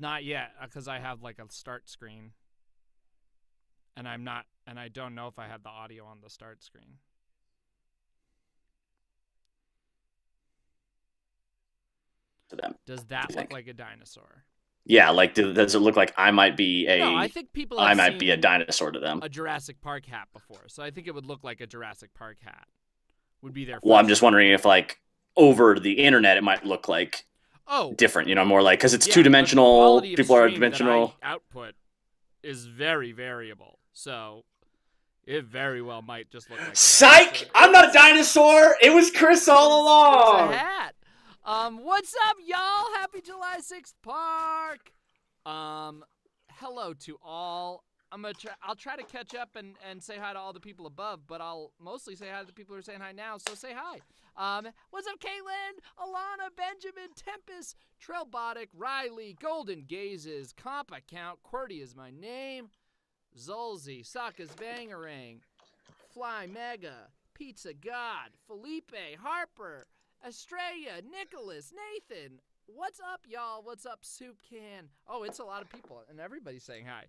Not yet, because I have like a start screen. And I don't know if I have the audio on the start screen. To them. Does that look like a dinosaur? Yeah, like does it look like I might be a? No, I think people. I might be a dinosaur to them. A Jurassic Park hat before, so I think it would look like a Jurassic Park hat. Would be their. Well, I'm just wondering if like over the internet it might look like different. More like because it's two-dimensional. People are dimensional. Output is very variable, so it very well might just look like. Psych! I'm not a dinosaur. It was Chris all along. It's a hat. What's up, y'all? Happy July 6th, Park. Hello to all. I'll try to catch up and say hi to all the people above, but I'll mostly say hi to the people who are saying hi now, so say hi. What's up, Caitlin, Alana, Benjamin, Tempest, Trellbotic, Riley, Golden Gazes, Comp Account, QWERTY is my name, Zolzy, Saka's Bangarang, Fly Mega, Pizza God, Felipe, Harper, Estrella, Nicholas, Nathan. What's up, y'all? What's up, Soup Can? Oh, it's a lot of people, and everybody's saying hi.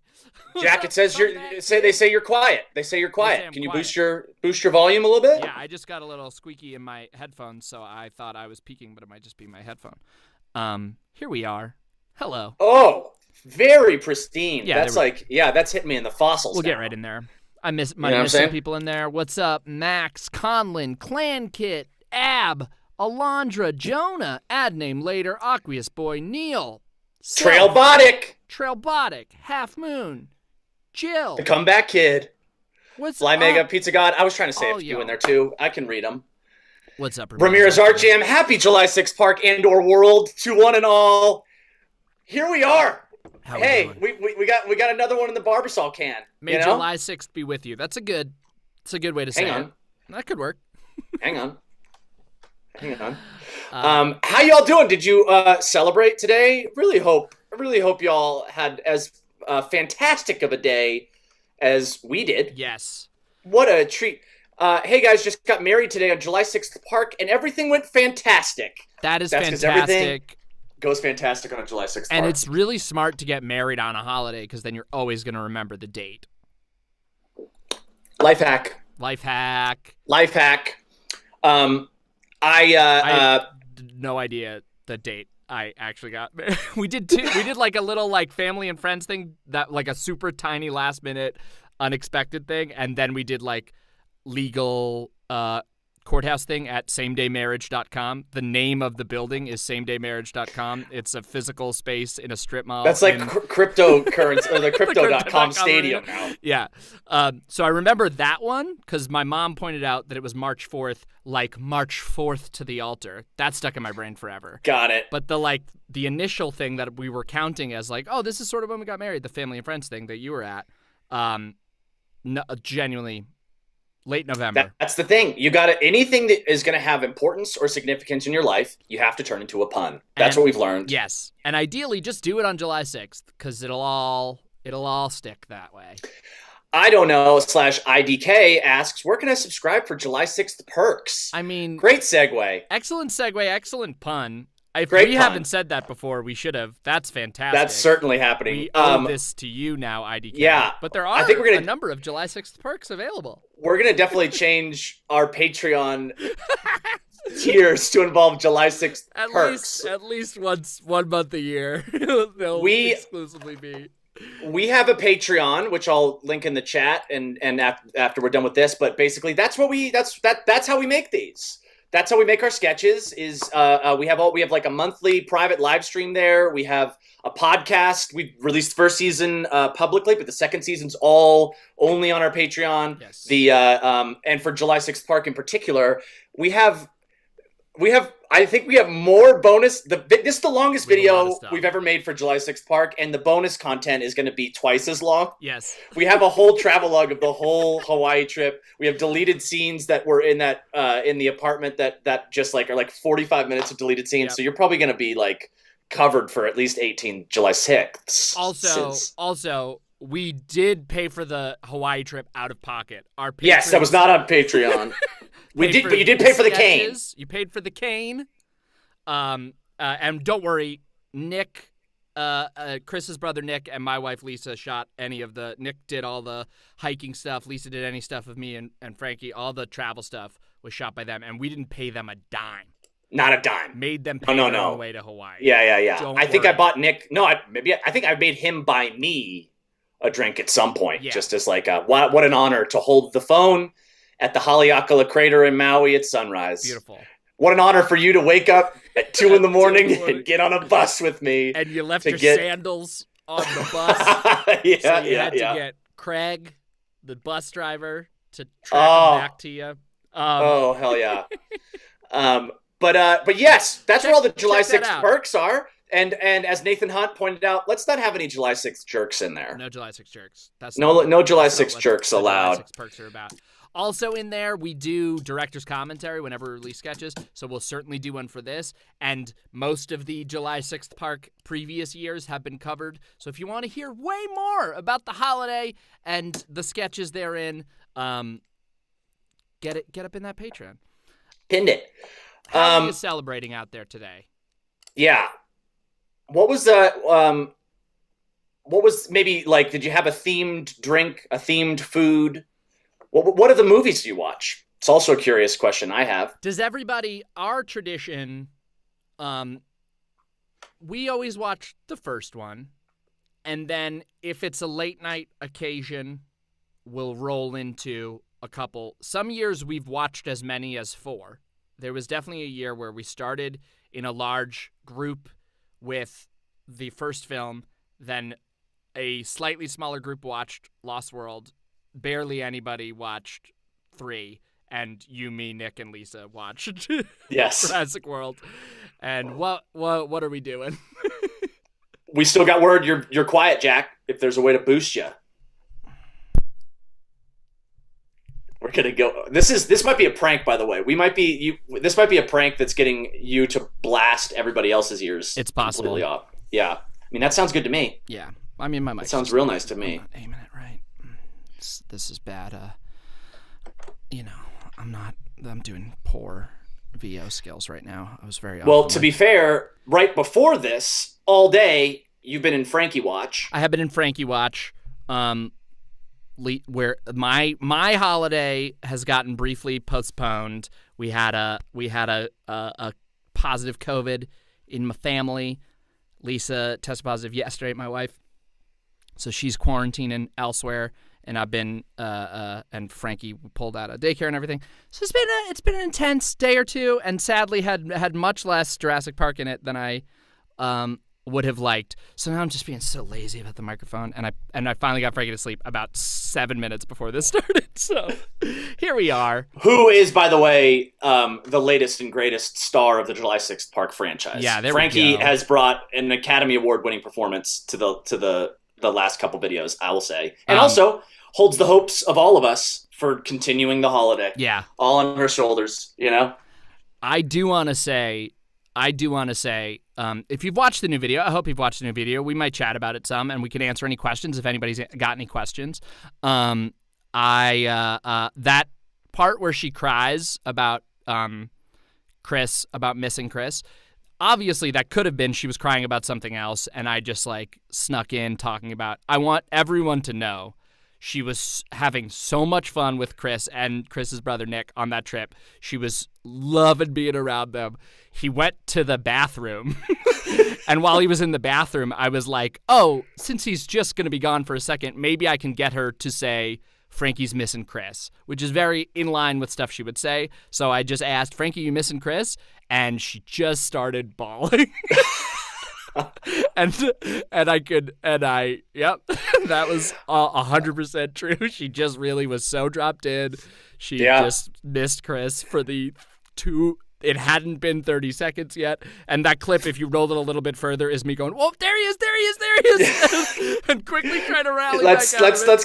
Jack, it says they say you're quiet. They say you're quiet. Can you boost your volume a little bit? Yeah, I just got a little squeaky in my headphones, so I thought I was peaking, but it might just be my headphone. Here we are. Hello. Oh, very pristine. Yeah, that's hitting me in the fossils. We'll get right in there. I miss some people in there. What's up, Max, Conlin, Clan Kit, Ab, Alondra, Jonah, ad name later, Aqueous Boy, Neil, Trailbotic, Half Moon, Jill, the Comeback Kid, Fly Mega, Pizza God. I was trying to say a few in there too. I can read them. What's up, Ramirez Art Jam? Happy July 6th, Park and/or World to one and all. Here we are. We got another one in the Barbasol can. May July 6th be with you. That's a good way to say it. That could work. Hang on. How y'all doing? Did you celebrate today? Really hope y'all had as fantastic of a day as we did. Yes. What a treat. Hey guys, just got married today on July 6th Park, and everything went fantastic. That's fantastic. Everything goes fantastic on a July 6th And Park. it's really smart to get married on a holiday because then you're always going to remember the date. Life hack. I had no idea the date I actually got married. We did like a little like family and friends thing, that like a super tiny last minute unexpected thing, and then we did like legal courthouse thing at samedaymarriage.com. The name of the building is samedaymarriage.com. It's a physical space in a strip mall. That's like cryptocurrency or the crypto.com stadium now. Yeah. So I remember that one because my mom pointed out that it was March 4th, like March 4th to the altar. That stuck in my brain forever. Got it. But the initial thing that we were counting as like, oh, this is sort of when we got married, the family and friends thing that you were at, genuinely late November. That's the thing. You got to anything that is going to have importance or significance in your life, you have to turn into a pun. That's what we've learned. Yes, and ideally, just do it on July 6th because it'll all stick that way. I don't know. /IDK asks, where can I subscribe for July 6th perks? I mean, great segue. Excellent segue. Excellent pun. If we haven't said that before, we should have. That's fantastic. That's certainly happening. We owe this to you now, IDK. Yeah. But there are a number of July 6th perks available. We're going to definitely change our Patreon tiers to involve July 6th perks. At least one month a year. They'll exclusively be. We have a Patreon, which I'll link in the chat and after we're done with this. But basically, that's how we make these. That's how we make our sketches. Is we have like a monthly private live stream there. We have a podcast. We released the first season publicly, but the second season's all only on our Patreon. Yes. And for July 6th Park in particular, we have. I think we have more bonus. This is the longest video we've ever made for July 6th Park, and the bonus content is going to be twice as long. Yes. We have a whole travelogue of the whole Hawaii trip. We have deleted scenes that were in the apartment that just like are like 45 minutes of deleted scenes. Yep. So you're probably going to be like covered for at least 18 July 6th. Also, we did pay for the Hawaii trip out of pocket. Yes, that was not on Patreon. But you did pay for the cane. You paid for the cane. And don't worry, Nick Chris's brother Nick and my wife Lisa shot any of the. Nick did all the hiking stuff. Lisa did any stuff with me and Frankie. All the travel stuff was shot by them, and we didn't pay them a dime. Not a dime. Made them pay their own way to Hawaii. Yeah. Don't I think I worry. bought Nick. No, I think I made him buy me a drink at some point, just as like what an honor to hold the phone at the Haleakala crater in Maui at sunrise. Beautiful. What an honor for you to wake up at 2 a.m. and get on a bus with me. And you left your sandals on the bus. Yeah, so you had to get Craig, the bus driver, to track him back to you. Oh, hell yeah. But yes, that's where all the July 6th perks are. And as Nathan Hunt pointed out, let's not have any July 6th jerks in there. No July 6th jerks. No July 6th jerks allowed. July 6th perks are about. Also in there, we do director's commentary whenever we release sketches, so we'll certainly do one for this. And most of the July 6th Park previous years have been covered. So if you want to hear way more about the holiday and the sketches therein, get up in that Patreon. Pinned it. How are you celebrating out there today? Yeah. What was the what was maybe like? Did you have a themed drink, a themed food? What are the movies you watch? It's also a curious question I have. Does everybody, our tradition, we always watch the first one, and then if it's a late night occasion, we'll roll into a couple. Some years we've watched as many as 4. There was definitely a year where we started in a large group with the first film, then a slightly smaller group watched Lost World. Barely anybody watched 3, and you, me, Nick, and Lisa watched Jurassic World. And what are we doing? We still got word you're quiet, Jack. If there's a way to boost you, we're gonna go. This might be a prank, by the way. This might be a prank that's getting you to blast everybody else's ears. It's possible. Completely off. Yeah, I mean that sounds good to me. Yeah, I mean my mic. It sounds real nice to me. I'm not aiming it right. This is bad. I'm doing poor VO skills right now. I was very well. To be fair, right before this, all day you've been in Frankie Watch. I have been in Frankie Watch. Where my holiday has gotten briefly postponed. We had a positive COVID in my family. Lisa tested positive yesterday, my wife. So she's quarantining elsewhere, and I've been and Frankie pulled out of daycare and everything. So it's been an intense day or two, and sadly had much less Jurassic Park in it than I would have liked. So now I'm just being so lazy about the microphone, and I finally got Frankie to sleep about 7 minutes before this started. So here we are. Who is, by the way, the latest and greatest star of the July 6th Park franchise? Yeah, Frankie has brought an Academy Award-winning performance to the last couple videos, I will say, and also holds the hopes of all of us for continuing the holiday. Yeah, all on her shoulders. You know, I do want to say. If you've watched the new video, I hope you've watched the new video. We might chat about it some, and we can answer any questions if anybody's got any questions. That part where she cries about Chris, about missing Chris, obviously that could have been she was crying about something else, and I just snuck in talking about. I want everyone to know she was having so much fun with Chris and Chris's brother Nick on that trip. She was loving being around them. He went to the bathroom, and while he was in the bathroom, I was like, oh, since he's just going to be gone for a second, maybe I can get her to say Frankie's missing Chris, which is very in line with stuff she would say. So I just asked, Frankie, you missing Chris? And she just started bawling. Yep, that was 100% true. She just really was so dropped in. She just missed Chris for the 2. It hadn't been 30 seconds yet. And that clip, if you rolled it a little bit further, is me going, "Whoa, there he is," and quickly trying to rally let's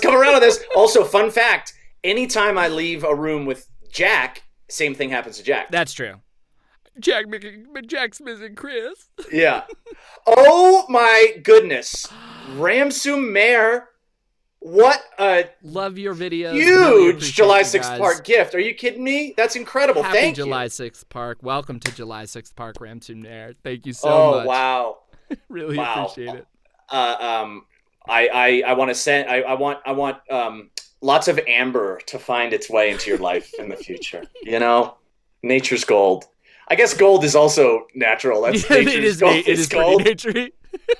come around to this. Also, fun fact: anytime I leave a room with Jack, same thing happens to Jack. That's true. Jack's missing Chris. Yeah. Oh my goodness, Ramsum Mayor. What a love your videos. Huge July 6th Park gift. Are you kidding me? That's incredible. Happy Thank July you. 6th Park. Welcome to July 6th Park, Ramsum Nair. Thank you so much. Oh, wow. Really Wow. appreciate it. I want to send. I want lots of amber to find its way into your life in the future. You know, nature's gold. I guess gold is also natural. That's Yeah, nature's gold. It is gold. pretty naturey.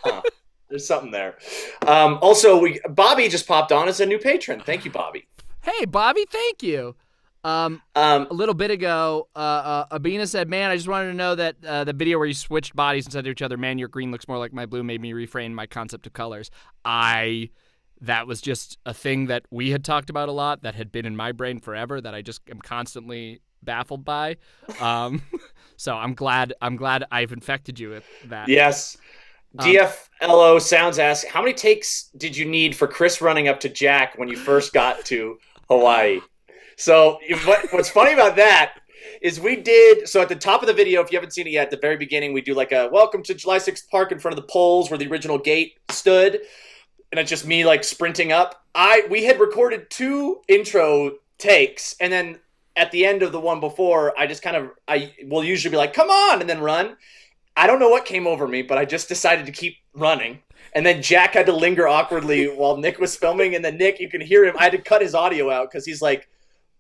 Huh. There's something there. Also, Bobby just popped on as a new patron. Thank you, Bobby. Hey, Bobby, thank you. A little bit ago, Abina said, "Man, I just wanted to know that the video where you switched bodies and said to each other, 'Man, your green looks more like my blue,' made me reframe my concept of colors." That was just a thing that we had talked about a lot, that had been in my brain forever, that I just am constantly baffled by. So I'm glad I've infected you with that. Yes. DFLO Sounds asks, how many takes did you need for Chris running up to Jack when you first got to Hawaii? So what's funny about that is so at the top of the video, if you haven't seen it yet, at the very beginning, we do like a welcome to Julysixth Park in front of the poles where the original gate stood. And it's just me like sprinting up. We had recorded 2 intro takes, and then at the end of the one before, I will usually be like, come on, and then run. I don't know what came over me, but I just decided to keep running. And then Jack had to linger awkwardly while Nick was filming, and then Nick, you can hear him. I had to cut his audio out because he's like,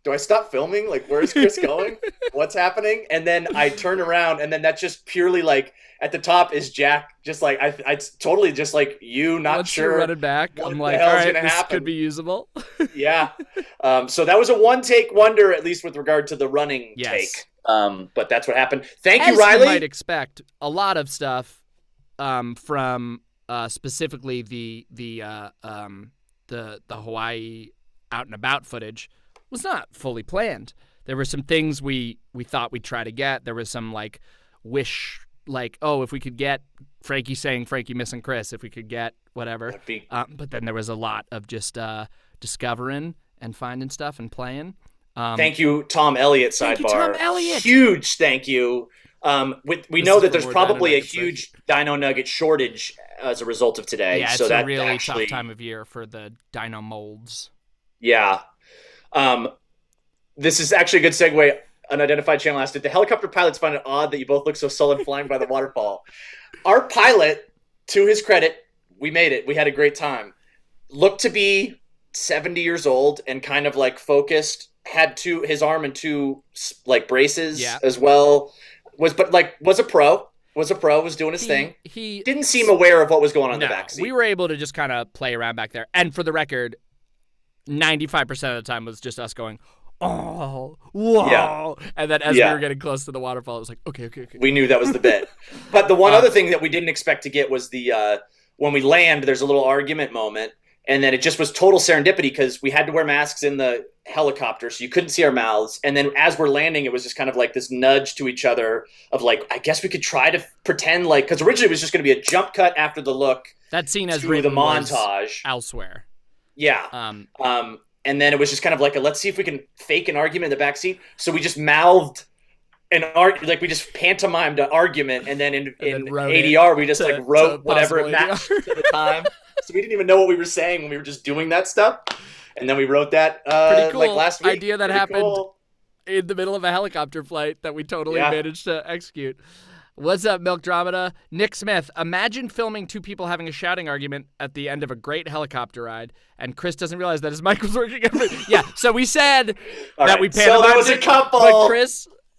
do I stop filming? Like, where's Chris going? What's happening? And then I turn around, and then that's just purely like, at the top is Jack, just like, I totally just like, you not Once sure. You're running back, I'm like, all right, this could be usable. Yeah. So that was a one-take wonder, at least with regard to the running take. But that's what happened. Thank you, Riley. As you might expect, a lot of stuff from specifically the Hawaii out and about footage was not fully planned. There were some things we thought we'd try to get. There was some like wish, like, oh, if we could get Frankie saying Frankie missing Chris, if we could get whatever. But then there was a lot of just discovering and finding stuff and playing. Thank you, Tom Elliott. Sidebar. Thank you, Tom Elliott. Huge thank you. We know that there's probably a huge Dino Nugget shortage as a result of today. Yeah, it's so a that really actually, tough time of year for the Dino molds. Yeah. This is actually a good segue. Unidentified channel asked, did the helicopter pilots find it odd that you both look so sullen flying by the waterfall? Our pilot, to his credit, we made it. We had a great time. Looked to be 70 years old and kind of like focused. Had his arm in 2 like braces as well. Was a pro. Was doing his thing. He didn't seem aware of what was going on in the backseat. We were able to just kind of play around back there. And for the record, 95% of the time was just us going, oh, whoa. Yeah. And then as we were getting close to the waterfall, it was like, okay. We knew that was the bit. But the one other thing that we didn't expect to get was the when we land, there's a little argument moment. And then it just was total serendipity because we had to wear masks in the helicopter, so you couldn't see our mouths. And then as we're landing, it was just kind of like this nudge to each other of like, I guess we could try to pretend like, because originally it was just going to be a jump cut after the look. That scene as through the montage elsewhere. Yeah. And then it was just kind of like let's see if we can fake an argument in the backseat. So we just mouthed we just pantomimed an argument, and then in ADR we just wrote whatever it matched at the time. So we didn't even know what we were saying when we were just doing that stuff. And then we wrote that pretty cool like last week. Idea that happened in the middle of a helicopter flight that we totally managed to execute. What's up, Milk Dramata? Nick Smith, imagine filming 2 people having a shouting argument at the end of a great helicopter ride, and Chris doesn't realize that his mic was working. Yeah, so we said that we pantomimed. So there was a couple. But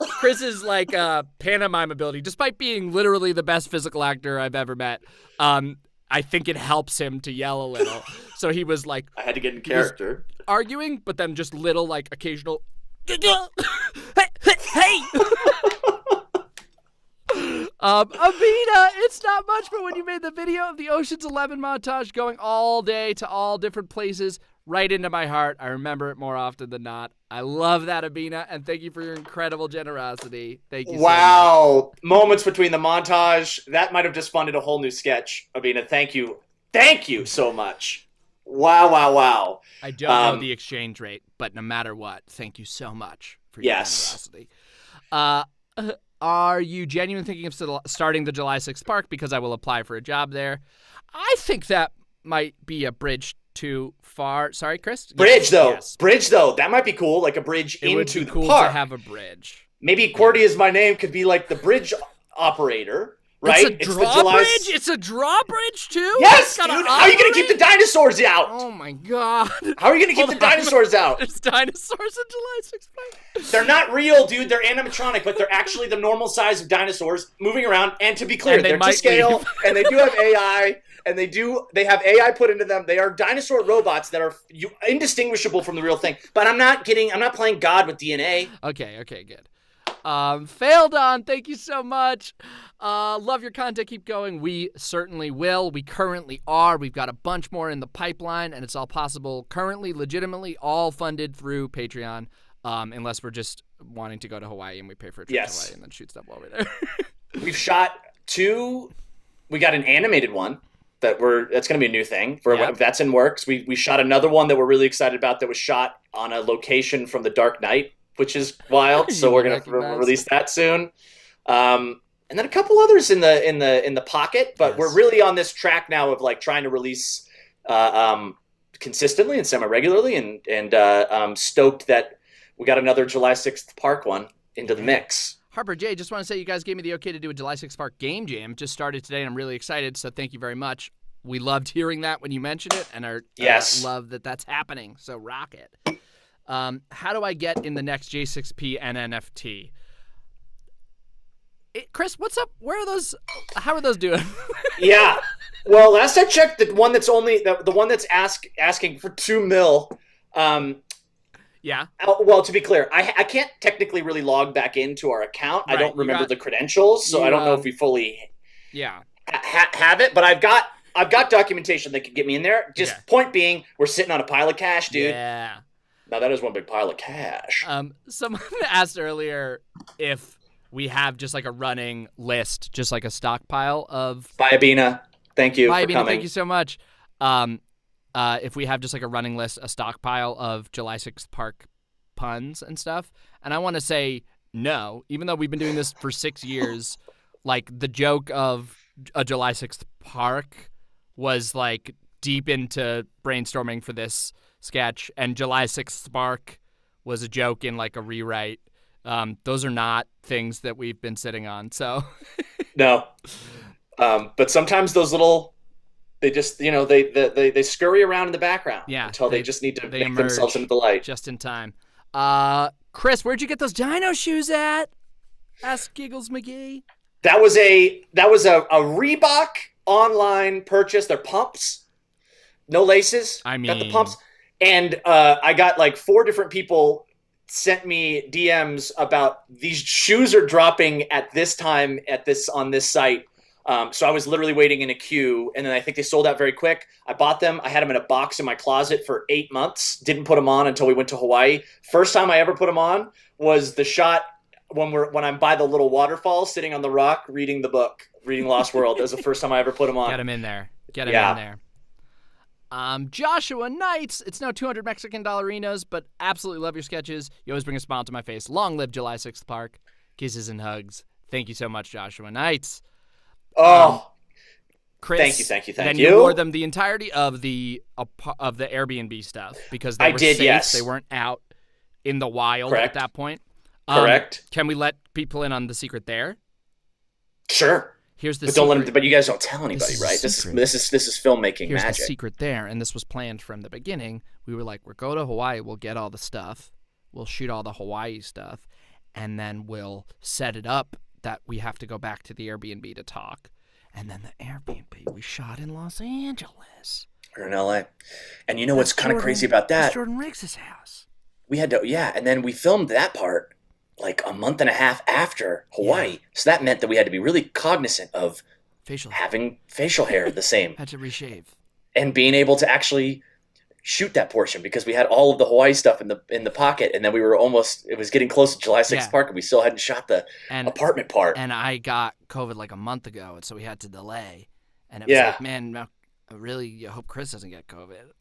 Chris's like pantomime ability, despite being literally the best physical actor I've ever met, I think it helps him to yell a little. So he was like, I had to get in character, arguing, but then just little like occasional, hey. Abina, it's not much, but when you made the video of the Ocean's 11 montage going all day to all different places, right into my heart, I remember it more often than not. I love that, Abina, and thank you for your incredible generosity. Thank you so much. Wow. Moments between the montage, that might have just funded a whole new sketch, Abina. Thank you. Thank you so much. Wow. I don't know the exchange rate, but no matter what, thank you so much for your generosity. Are you genuinely thinking of starting the Julysixth Park because I will apply for a job there? I think that might be a bridge too far. Sorry, Chris? Bridge, though. That might be cool, like a bridge into the park. To have a bridge. Maybe Qwerty is my name could be like the bridge operator, right? It's a drawbridge? It's a drawbridge, too? Yes, dude. How are you going to keep the dinosaurs out? Oh, my God. How are you going to keep the dinosaurs out? There's dinosaurs in July 6th Park? They're not real, dude. They're animatronic, but they're actually the normal size of dinosaurs moving around. And to be clear, they're to scale, and they do have AI, and they have AI put into them. They are dinosaur robots that are indistinguishable from the real thing. But I'm not playing God with DNA. Okay, good. Failed on, thank you so much. Love your content, keep going. We certainly will. We currently are. We've got a bunch more in the pipeline, and it's all possible currently, legitimately, all funded through Patreon, unless we're just wanting to go to Hawaii and we pay for a trip to Hawaii and then shoot stuff while we're there. We've shot 2. We got an animated one that's going to be a new thing that's in works. We shot another one that we're really excited about that was shot on a location from The Dark Knight, which is wild. So we're gonna release that soon, and then a couple others in the pocket. But we're really on this track now of like trying to release consistently and semi-regularly, and stoked that we got another July 6th Park one into the mix. Harper J, just want to say you guys gave me the okay to do a July 6th Park game jam. Just started today, and I'm really excited. So thank you very much. We loved hearing that when you mentioned it, and love that that's happening. So rock it. How do I get in the next J6P and NFT? Chris, what's up? Where are those? How are those doing? Yeah. Well, last I checked, the one that's the one that's asking for $2 million. Yeah. Well, to be clear, I can't technically really log back into our account. Right. I don't remember the credentials, so I don't know if we fully have it. But I've got documentation that could get me in there. Just point being, we're sitting on a pile of cash, dude. Yeah. Now that is one big pile of cash. Someone asked earlier if we have just like a running list, just like a stockpile of. Biabina, thank you for coming. Thank you so much. If we have just like a running list, a stockpile of July 6th Park puns and stuff, and I want to say no, even though we've been doing this for 6 years, like the joke of a July 6th Park was like deep into brainstorming for this sketch, and July 6th Spark was a joke in like a rewrite. Those are not things that we've been sitting on, so no. But sometimes those little, they just they scurry around in the background until they just need to make themselves into the light just in time. Chris, where'd you get those dino shoes at? Ask Giggles McGee. That was a Reebok online purchase. They're pumps, no laces. I mean, got the pumps. And I got like 4 different people sent me DMs about these shoes are dropping at this time on this site. So I was literally waiting in a queue, and then I think they sold out very quick. I bought them. I had them in a box in my closet for 8 months. Didn't put them on until we went to Hawaii. First time I ever put them on was the shot when I'm by the little waterfall, sitting on the rock, reading the book, reading Lost World. That was the first time I ever put them on. Get them in there. Get them in there. Joshua Knights, it's now 200 Mexican dollarinos, but absolutely love your sketches. You always bring a smile to my face. Long live July 6th Park. Kisses and hugs. Thank you so much, Joshua Knights. Chris, thank you. Then you wore them the entirety of the Airbnb stuff because they were safe. Yes. They weren't out in the wild at that point. Correct. Can we let people in on the secret there? Sure. Here's the but secret. Don't let them, but you guys don't tell anybody, right? This is filmmaking Here's magic. The secret there, and this was planned from the beginning. We were like, we'll go to Hawaii, we'll get all the stuff, we'll shoot all the Hawaii stuff, and then we'll set it up that we have to go back to the Airbnb to talk. And then the Airbnb we shot in Los Angeles. Or in LA. And you know what's kind of crazy about that? That's Jordan Riggs' house. We had to, and then we filmed that part like a month and a half after Hawaii. Yeah. So that meant that we had to be really cognizant of having facial hair the same. Had to reshave. And being able to actually shoot that portion because we had all of the Hawaii stuff in the pocket, and then we were it was getting close to July 6th Park, and we still hadn't shot the apartment part. And I got COVID like a month ago, and so we had to delay. And it was like, man, I really hope Chris doesn't get COVID.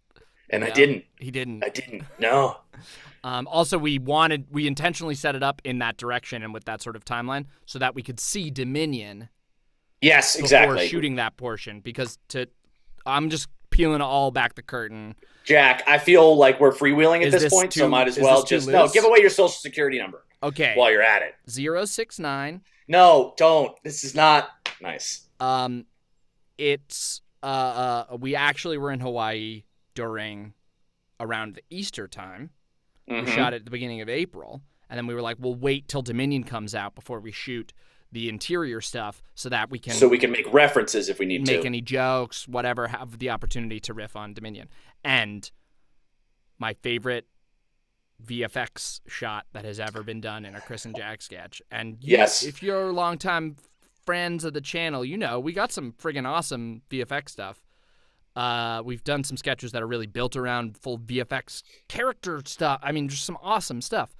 And I didn't. He didn't. I didn't. No. Also, we intentionally set it up in that direction and with that sort of timeline so that we could see Dominion. Yes, exactly. Before shooting that portion, because I'm just peeling all back the curtain. Jack, I feel like we're freewheeling at this point, so might as well just give away your social security number. Okay. While you're at it. 069. No, don't. This is not. Nice. It's we actually were in Hawaii around the Easter time. Mm-hmm. We shot it at the beginning of April, and then we were like, we'll wait till Dominion comes out before we shoot the interior stuff so that we can make references if we need to. Make any jokes, whatever, have the opportunity to riff on Dominion. And my favorite VFX shot that has ever been done in a Chris and Jack sketch. And yes, if you're longtime friends of the channel, you know we got some friggin' awesome VFX stuff. We've done some sketches that are really built around full VFX character stuff. I mean, just some awesome stuff.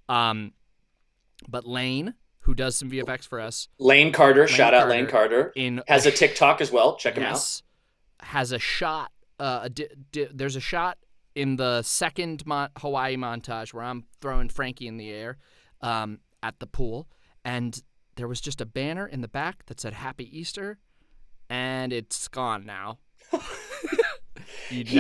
But Lane, who does some VFX for us. Lane Carter, shout out Lane Carter. Has a TikTok as well. Check him out. Has a shot. There's a shot in the second Hawaii montage where I'm throwing Frankie in the air at the pool, and there was just a banner in the back that said Happy Easter, and it's gone now. You'd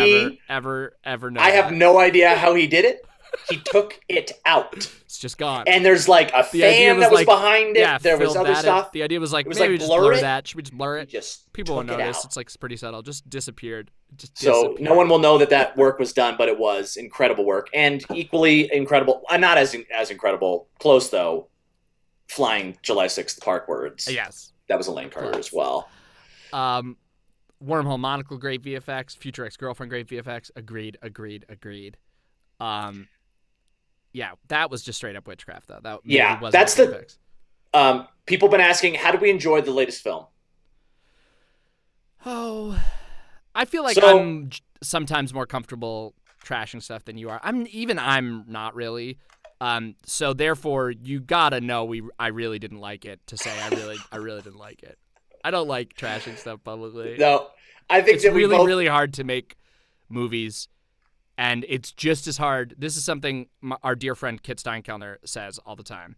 never, ever know. I have no idea how he did it. He took it out. It's just gone. And there's like a fan that was behind it. Yeah, there was other stuff. The idea was like, maybe we like just blur that. Should we just blur it? Just people won't notice. It's like pretty subtle. Just disappeared. So no one will know that work was done, but it was incredible work and equally incredible. Not as incredible. Close though. Flying July 6th park words. Yes, that was a Lane Carter as well. Wormhole Monocle, great VFX. Future Ex-Girlfriend, great VFX. Agreed. Yeah, that was just straight up witchcraft, though. That's the VFX. People have been asking, how do we enjoy the latest film? Oh, I feel like I'm sometimes more comfortable trashing stuff than you are. I'm not really. So therefore, you gotta know I really didn't like it to say I really didn't like it. I don't like trashing stuff publicly. No, I think it's really hard to make movies. And it's just as hard. This is something our dear friend Kit Steinkellner says all the time.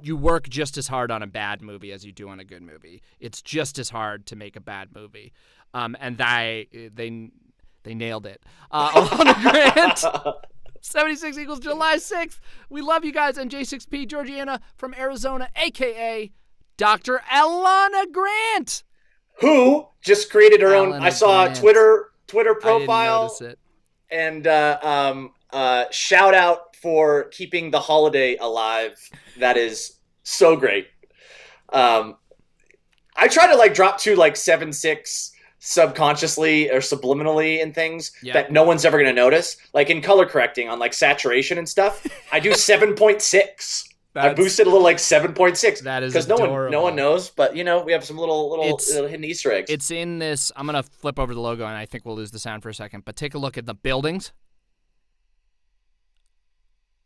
You work just as hard on a bad movie as you do on a good movie. It's just as hard to make a bad movie. And they nailed it. Alana Grant, 76 equals July 6th. We love you guys. And J6P Georgiana from Arizona, a.k.a. Dr. Alana Grant. Who just created her own. I saw a Twitter profile. I didn't notice it. And shout out for keeping the holiday alive. That is so great. I try to drop to 7.6 subconsciously or subliminally in things that no one's ever going to notice. Like in color correcting on saturation and stuff, I do 7.6. I boosted a little 7.6. That is because no one knows, but we have some little hidden Easter eggs. It's in this. I'm gonna flip over the logo, and I think we'll lose the sound for a second. But take a look at the buildings.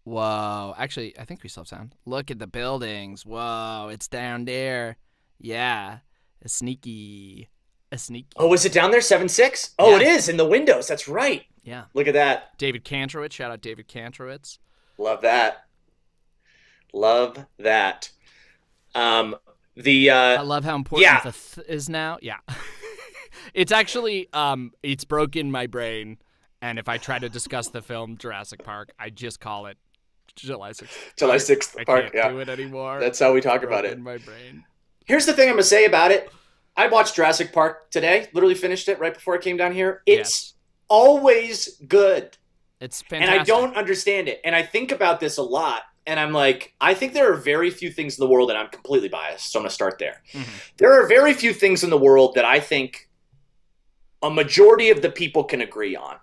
Whoa! Actually, I think we still have sound. Look at the buildings. Whoa! It's down there. Yeah, a sneaky. Oh, is it down there? 7.6? Oh, yeah. It is in the windows. That's right. Yeah. Look at that. David Kantrowitz. Shout out David Kantrowitz. Love that. I love how important the is now. Yeah. It's actually it's broken my brain, and if I try to discuss the film Jurassic Park, I just call it July 6th. July 6th Park. I can't do it anymore. That's how we talk about it. In my brain. Here's the thing I'm gonna say about it. I watched Jurassic Park today. Literally finished it right before I came down here. It's always good. It's fantastic. And I don't understand it. And I think about this a lot. And I'm like, I think there are very few things in the world, and I'm completely biased, so I'm going to start there. Mm-hmm. There are very few things in the world that I think a majority of the people can agree on.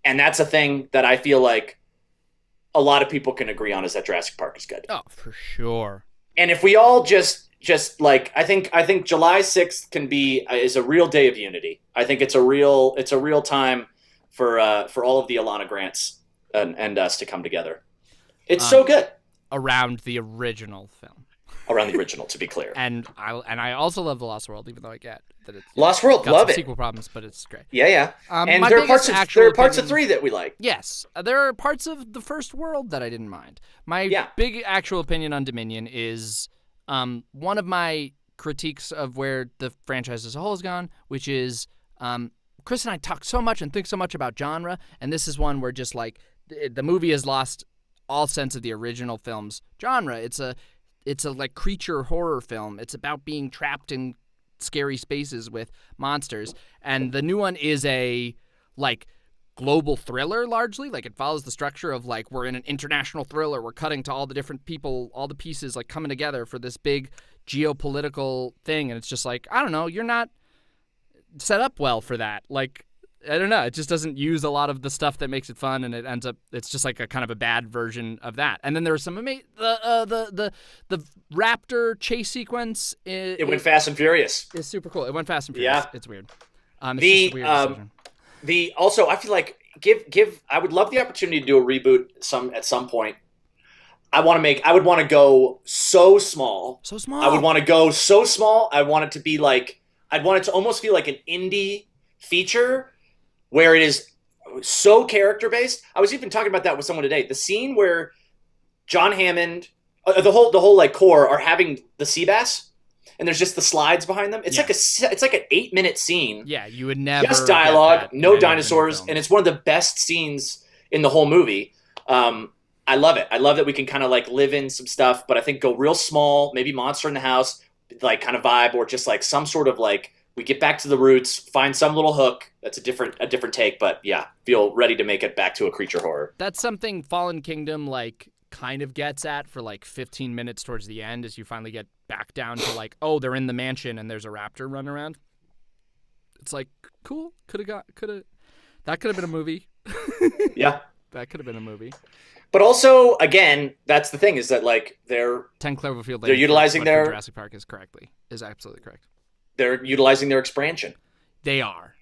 And that's a thing that I feel like a lot of people can agree on, is that Jurassic Park is good. Oh, for sure. And if we all just I think July 6th is a real day of unity. I think it's a real time for all of the Alana Grants and us to come together. It's so good. Around the original film. Around the original, to be clear. And I also love The Lost World, even though I get that it's Lost World, got love some it. Sequel problems, but it's great. Yeah. And there are parts of 3 that we like. Yes, there are parts of the first world that I didn't mind. My big actual opinion on Dominion is one of my critiques of where the franchise as a whole has gone, which is Chris and I talk so much and think so much about genre, and this is one where just the movie has lost all sense of the original film's genre. It's it's a like creature horror film. It's about being trapped in scary spaces with monsters. And the new one is a like global thriller largely. Like it follows the structure of like we're in an international thriller. We're cutting to all the different people, all the pieces like coming together for this big geopolitical thing. And it's just like, I don't know, you're not set up well for that. Like, I don't know. It just doesn't use a lot of the stuff that makes it fun, and it ends up it's just like a kind of a bad version of that. And then there was some the raptor chase sequence. It went Fast and Furious. It's super cool. It went Fast and Furious. Yeah, it's weird. It's just a weird decision. Also I feel like give I would love the opportunity to do a reboot at some point. I would want to go so small. So small. I would want to go so small. I want it to be like I'd want it to almost feel like an indie feature where it is so character-based. I was even talking about that with someone today. The scene where John Hammond, the whole like core are having the sea bass, and there's just the slides behind them. It's like an 8-minute scene. Yeah, you would never just dialogue, no dinosaurs, and it's one of the best scenes in the whole movie. I love it. I love that we can kind of like live in some stuff, but I think go real small, maybe Monster in the House, like kind of vibe, or just like some sort of like we get back to the roots, find some little hook. That's a different take, but yeah, feel ready to make it back to a creature horror. That's something Fallen Kingdom like kind of gets at for like 15 minutes towards the end, as you finally get back down to like, oh, they're in the mansion and there's a raptor running around. It's like cool. That could have been a movie. Yeah, that could have been a movie. But also, again, that's the thing is that like 10 Cloverfield Lane. They're utilizing their Jurassic Park is absolutely correct. They're utilizing their expansion. They are.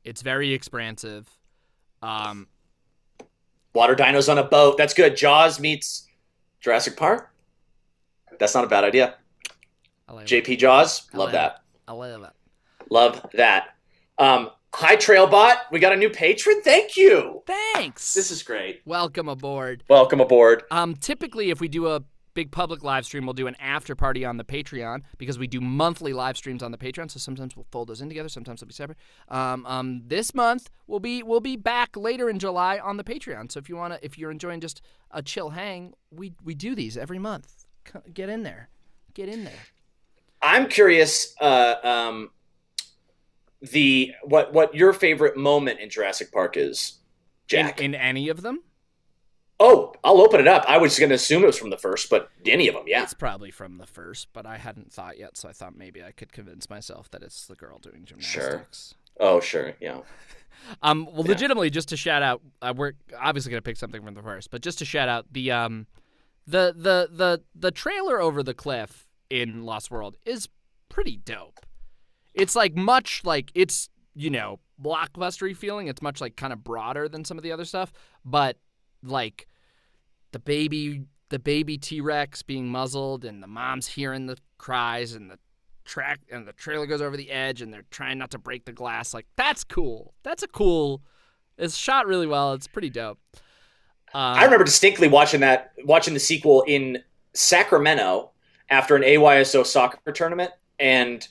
It's very expansive. Water dinos on a boat. That's good. Jaws meets Jurassic Park. That's not a bad idea. JP Jaws. Love that. I love that. Love that. Hi, Trailbot. We got a new patron. Thank you. Thanks. This is great. Welcome aboard. Welcome aboard. Typically, if we do a big public live stream, we'll do an after party on the Patreon because we do monthly live streams on the Patreon. So sometimes we'll fold those in together. Sometimes they'll be separate. This month we'll be back later in July on the Patreon. So if you're enjoying just a chill hang, we do these every month. Get in there. I'm curious. What your favorite moment in Jurassic Park is, Jack? In any of them? Oh, I'll open it up. I was going to assume it was from the first, but any of them, yeah. It's probably from the first, but I hadn't thought yet, so I thought maybe I could convince myself that it's the girl doing gymnastics. Sure. Oh, sure, yeah. Legitimately, just to shout out, we're obviously going to pick something from the first, but just to shout out the trailer over the cliff in Lost World is pretty dope. It's like much like it's, blockbustery feeling. It's much like kind of broader than some of the other stuff, but like the baby T-Rex being muzzled and the mom's hearing the cries and the trailer goes over the edge and they're trying not to break the glass. Like that's cool. It's shot really well. It's pretty dope. I remember distinctly watching the sequel in Sacramento after an AYSO soccer tournament, and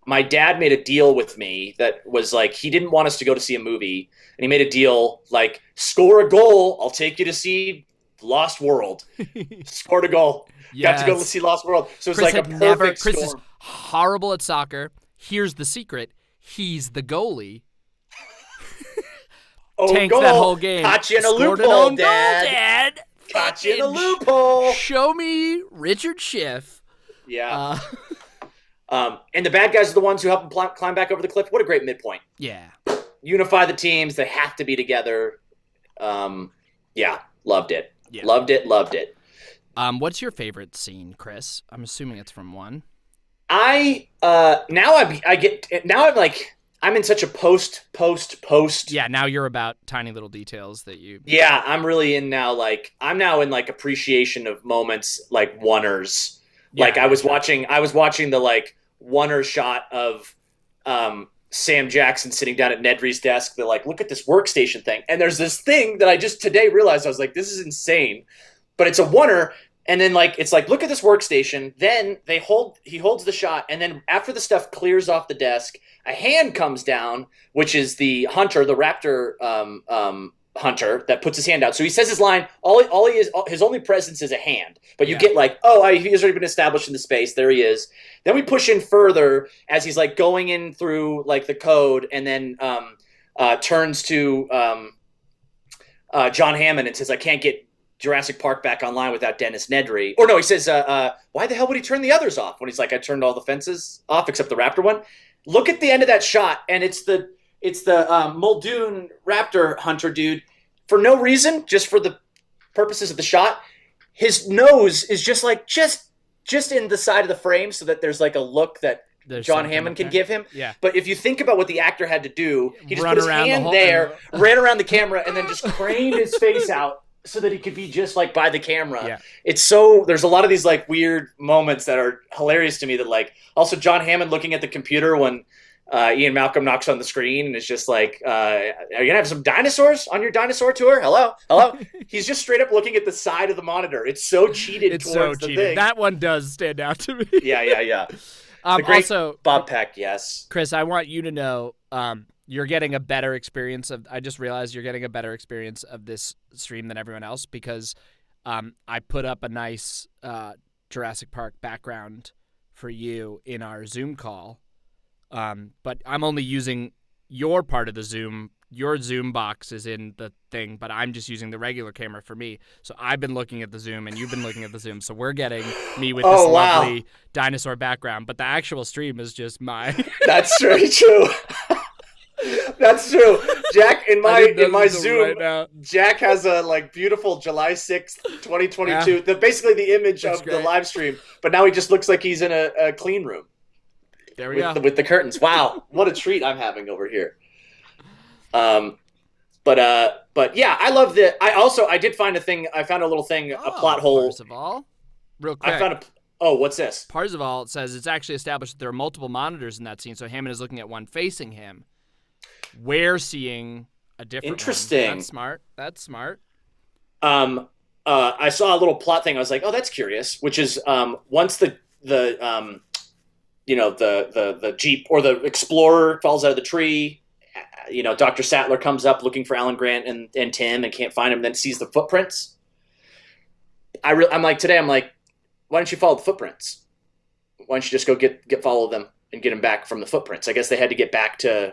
my dad made a deal with me that was like, he didn't want us to go to see a movie, and he made a deal like, score a goal, I'll take you to see Lost World. Scored a goal. Yes. Got to go see Lost World. So it's like a perfect storm. Chris is horrible at soccer. Here's the secret. He's the goalie. Tanks goal. That whole game. Caught you in a Scored loophole, an Dad. Caught you in a loophole. Show me Richard Schiff. Yeah. And the bad guys are the ones who help him climb back over the cliff. What a great midpoint. Yeah. Unify the teams. They have to be together. Yeah. Loved it. Yeah. Loved it. What's your favorite scene, Chris? I'm assuming it's from one. I'm in such a post. Yeah, now you're about tiny little details that you. Yeah, I'm really in now. Like I'm now in like appreciation of moments like oneers. Yeah, like I was watching the like oneer shot of Sam Jackson sitting down at Nedry's desk. They're like, look at this workstation thing, and there's this thing that I just today realized. I was like, this is insane, but it's a oneer. And then like it's like, look at this workstation. Then he holds the shot, and then after the stuff clears off the desk, a hand comes down, which is the hunter, the raptor Hunter that puts his hand out. So he says his line. All he is, his only presence is a hand. But you Yeah. get like, he's already been established in the space. There he is. Then we push in further as he's like going in through like the code, and then turns to John Hammond and says, "I can't get Jurassic Park back online without Dennis Nedry." Or no, he says, "Why the hell would he turn the others off?" When he's like, "I turned all the fences off except the raptor one." Look at the end of that shot, and it's the Muldoon raptor hunter dude. For no reason, just for the purposes of the shot, his nose is just in the side of the frame, so that there's like a look that John Hammond can give him. Yeah. But if you think about what the actor had to do, he just Run put his around the hand whole- there, ran around the camera, and then just craned his face out so that he could be just like by the camera. Yeah. There's a lot of these like weird moments that are hilarious to me, that like, also John Hammond looking at the computer when Ian Malcolm knocks on the screen and is just like, are you gonna have some dinosaurs on your dinosaur tour? Hello? He's just straight up looking at the side of the monitor. It's so cheated towards the thing. That one does stand out to me. Yeah. The great Also, Bob Peck, yes. Chris, I want you to know, you're getting a better experience of. I just realized you're getting a better experience of this stream than everyone else, because I put up a nice Jurassic Park background for you in our Zoom call. But I'm only using your part of the Zoom. Your Zoom box is in the thing, but I'm just using the regular camera for me. So I've been looking at the Zoom, and you've been looking at the Zoom. So we're getting me with this lovely dinosaur background, but the actual stream is just mine. That's very true. That's true. Jack, in my Zoom, right, Jack has a like beautiful July 6th, 2022. Yeah. Basically the image That's of great. the live stream, but now he just looks like he's in a clean room. There we go. With the curtains. Wow, what a treat I'm having over here. But yeah, I love the. I did find a thing. I found a little thing, a plot hole. Parzival, real quick. I found what's this? Parzival says it's actually established that there are multiple monitors in that scene, so Hammond is looking at one facing him. We're seeing a different. Interesting. One. That's smart. I saw a little plot thing. I was like, oh, that's curious. Which is once the Jeep or the Explorer falls out of the tree, Dr. Sattler comes up looking for Alan Grant and Tim and can't find him, then sees the footprints. I'm like, why don't you follow the footprints? Why don't you just go follow them and get them back from the footprints? I guess they had to get back to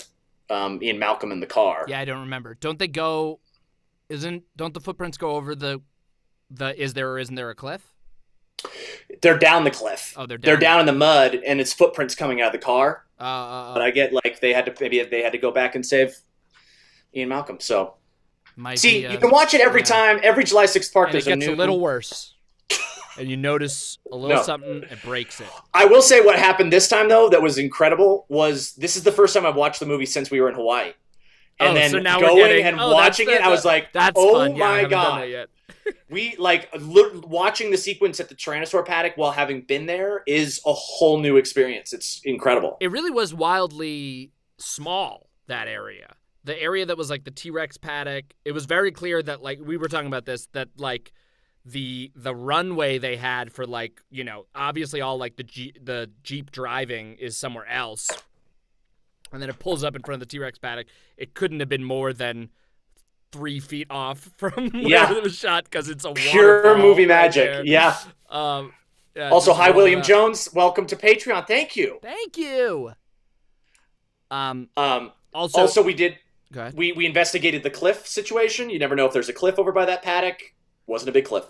Ian Malcolm in the car. Yeah, I don't remember. Don't the footprints go over the is there or isn't there a cliff? They're down the cliff. Oh, they're down in the mud, and it's footprints coming out of the car. But I get like they had to go back and save Ian Malcolm. So you can watch it every time. Every July 6th Park, and there's it gets a new. A little worse, and you notice a little something. It breaks it. I will say what happened this time though that was incredible was this is the first time I've watched the movie since we were in Hawaii. And then so now going and watching it, I was like, that's "Oh fun. Yeah, I my haven't done god!" that yet. We watching the sequence at the Tyrannosaur paddock while having been there is a whole new experience. It's incredible. It really was wildly small, that area. The area that was like the T-Rex paddock. It was very clear that like we were talking about this, that like the runway they had for like, obviously all like the Jeep driving is somewhere else. And then it pulls up in front of the T-Rex paddock. It couldn't have been more than 3 feet off from where it was shot, because it's a pure movie magic. Right, yeah. Also, hi, William Jones. Welcome to Patreon. Thank you. Thank you. Also, we did. Go ahead. We investigated the cliff situation. You never know if there's a cliff over by that paddock. Wasn't a big cliff.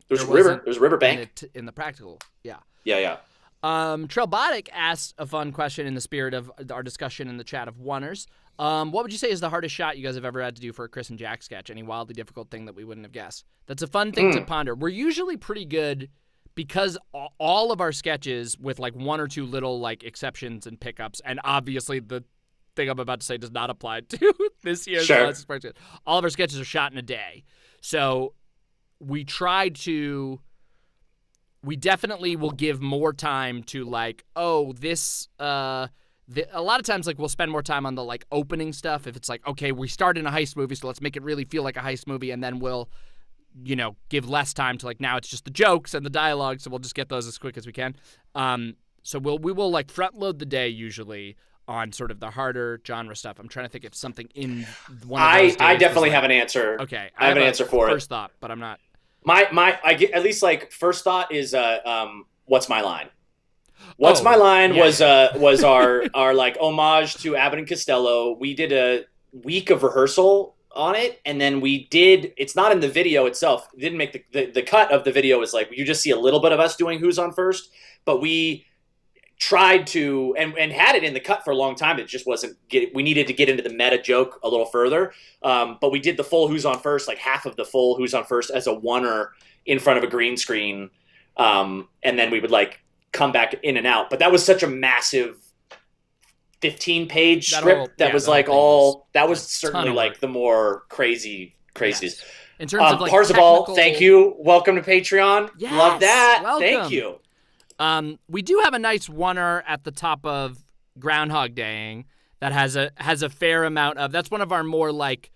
There's a river. There's a river bank. In the practical. Yeah. Yeah. Trailbotic asked a fun question in the spirit of our discussion in the chat of Oneers. What would you say is the hardest shot you guys have ever had to do for a Chris and Jack sketch? Any wildly difficult thing that we wouldn't have guessed? That's a fun thing to ponder. We're usually pretty good because all of our sketches, with like one or two little like exceptions and pickups, and obviously the thing I'm about to say does not apply to this year's Jurassic Park sketch. All of our sketches are shot in a day. So we definitely will give more time to like, a lot of times, like, we'll spend more time on the, like, opening stuff. If it's like, okay, we start in a heist movie, so let's make it really feel like a heist movie, and then we'll, give less time to, like, now it's just the jokes and the dialogue, so we'll just get those as quick as we can. So we will, like, front load the day, usually, on sort of the harder genre stuff. I'm trying to think if something in one of those days I definitely was have an answer. Okay, I have an answer for first thought, but I'm not. I get at least like first thought is what's my line? What's my line was our like homage to Abbott and Costello. We did a week of rehearsal on it, and then it's not in the video itself. It didn't make the cut of the video is like you just see a little bit of us doing Who's on First, but we tried to and had it in the cut for a long time. It just wasn't we needed to get into the meta joke a little further. But we did the full Who's on First, like half of the full Who's on First as a oneer in front of a green screen. And then we would like come back in and out. But that was such a massive 15-page script that was like that was certainly like the more crazy. Yes. In terms of like Barbasol, thank you. Welcome to Patreon. Yes, love that. Welcome. Thank you. We do have a nice oneer at the top of Groundhog Daying that has a fair amount of. That's one of our more like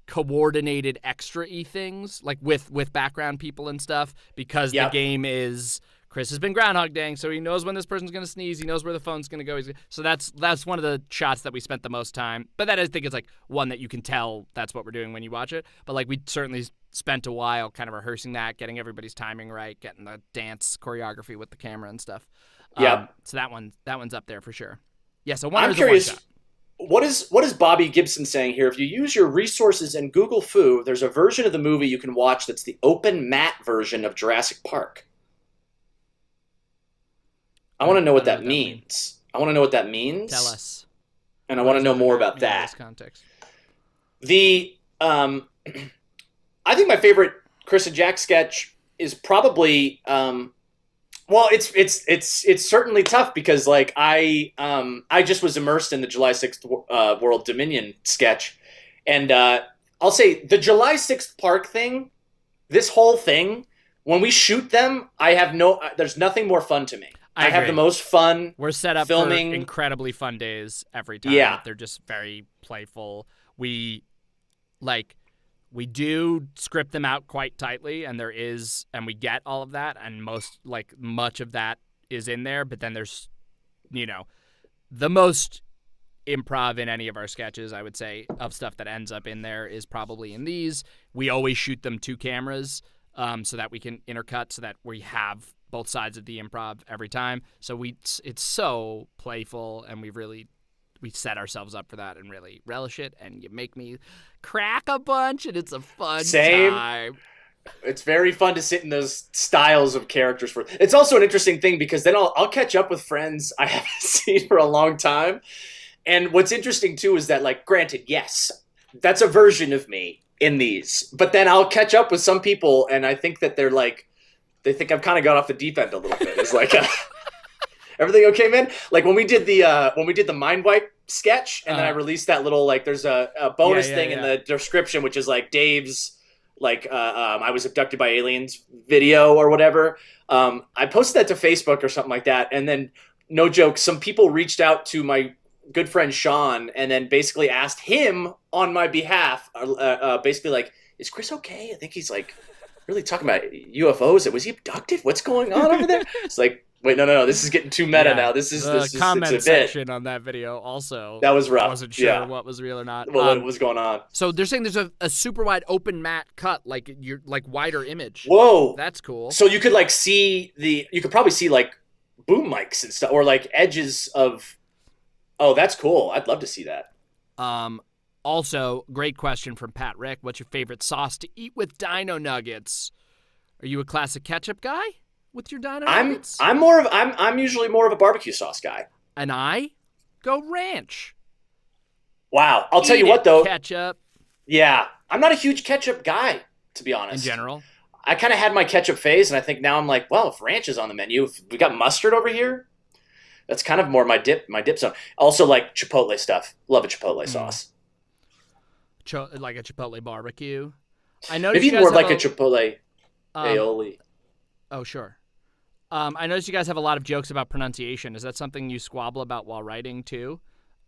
coordinated extra-y things, like with background people and stuff, because the game is Chris has been Groundhog Daying, so he knows when this person's gonna sneeze, he knows where the phone's gonna go. So that's one of the shots that we spent the most time. But that I think is like one that you can tell that's what we're doing when you watch it. But like we certainly spent a while kind of rehearsing that, getting everybody's timing right, getting the dance choreography with the camera and stuff. So that one's up there for sure. Yeah. So I'm curious. What is Bobby Gibson saying here? If you use your resources and Google Foo, there's a version of the movie you can watch that's the open mat version of Jurassic Park. I want to know what that means. I want to know what that means. Tell us. And I want to know more about that. Context. I think my favorite Chris and Jack sketch is probably well, it's certainly tough because like I just was immersed in the July 6th World Dominion sketch, and I'll say the July 6th Park thing, this whole thing, when we shoot them, there's nothing more fun to me. I have the most fun. We're set up filming. For incredibly fun days every time. Yeah. They're just very playful. We do script them out quite tightly, and we get all of that, and much of that is in there, but then there's, the most improv in any of our sketches, I would say, of stuff that ends up in there is probably in these. We always shoot them 2 cameras so that we can intercut so that we have both sides of the improv every time. So it's so playful, and we set ourselves up for that and really relish it, and you make me crack a bunch, and it's a fun time. It's very fun to sit in those styles of characters. It's also an interesting thing because then I'll catch up with friends I haven't seen for a long time. And what's interesting too is that, like, granted, yes, that's a version of me in these, but then I'll catch up with some people and I think that they think I've kind of got off the deep end a little bit. It's like, everything okay, man? Like when we did the mind wipe sketch, and then I released that little, like, there's a bonus thing in the description, which is like Dave's, like, I was abducted by aliens video or whatever. I posted that to Facebook or something like that, and then no joke, some people reached out to my good friend Sean, and then basically asked him on my behalf, basically like, is Chris okay? I think he's like really talking about UFOs. Was he abducted? What's going on over there? It's like, wait, no. This is getting too meta now. This is the comment it's a bit. section on that video also. That was rough. I wasn't sure what was real or not. What was going on? So they're saying there's a super wide open mat cut, like you're like wider image. Whoa, that's cool. So you could like see you could probably see like boom mics and stuff, or like edges of. Oh, that's cool. I'd love to see that. Also, great question from Pat Rick. What's your favorite sauce to eat with Dino Nuggets? Are you a classic ketchup guy with your Dino Nuggets? I'm usually more of a barbecue sauce guy. And I go ranch. Wow. I'll tell you what though. Ketchup. Yeah. I'm not a huge ketchup guy, to be honest. In general. I kind of had my ketchup phase, and I think now I'm like, well, if ranch is on the menu, if we got mustard over here, that's kind of more my dip zone. Also like Chipotle stuff. Love a Chipotle sauce. Like a Chipotle barbecue. I noticed maybe more like a Chipotle aioli. Oh, sure. I noticed you guys have a lot of jokes about pronunciation. Is that something you squabble about while writing too?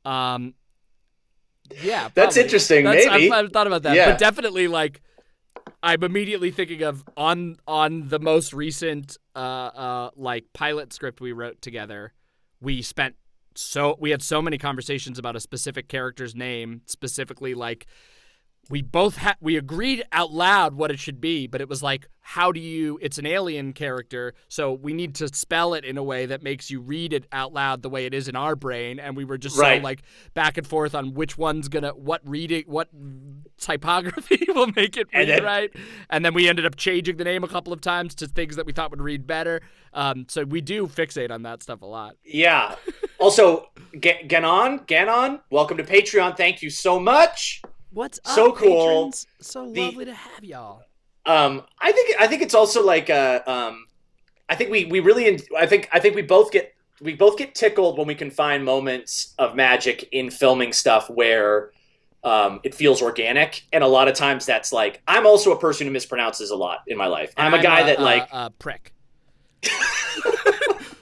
Yeah, that's interesting. Maybe I've thought about that, but definitely like I'm immediately thinking of on the most recent like pilot script we wrote together. We spent we had so many conversations about a specific character's name, specifically like we agreed out loud what it should be, but it was like, it's an alien character, so we need to spell it in a way that makes you read it out loud the way it is in our brain, and we were just so like back and forth on which one's what typography will make it read right, and then we ended up changing the name a couple of times to things that we thought would read better. So we do fixate on that stuff a lot. Yeah. Also, Ganon, welcome to Patreon. Thank you so much. What's so up, cool? Patrons? So lovely to have y'all. I think it's also like I think we both get tickled when we can find moments of magic in filming stuff where it feels organic, and a lot of times that's like, I'm also a person who mispronounces a lot in my life. I'm a guy that like prick.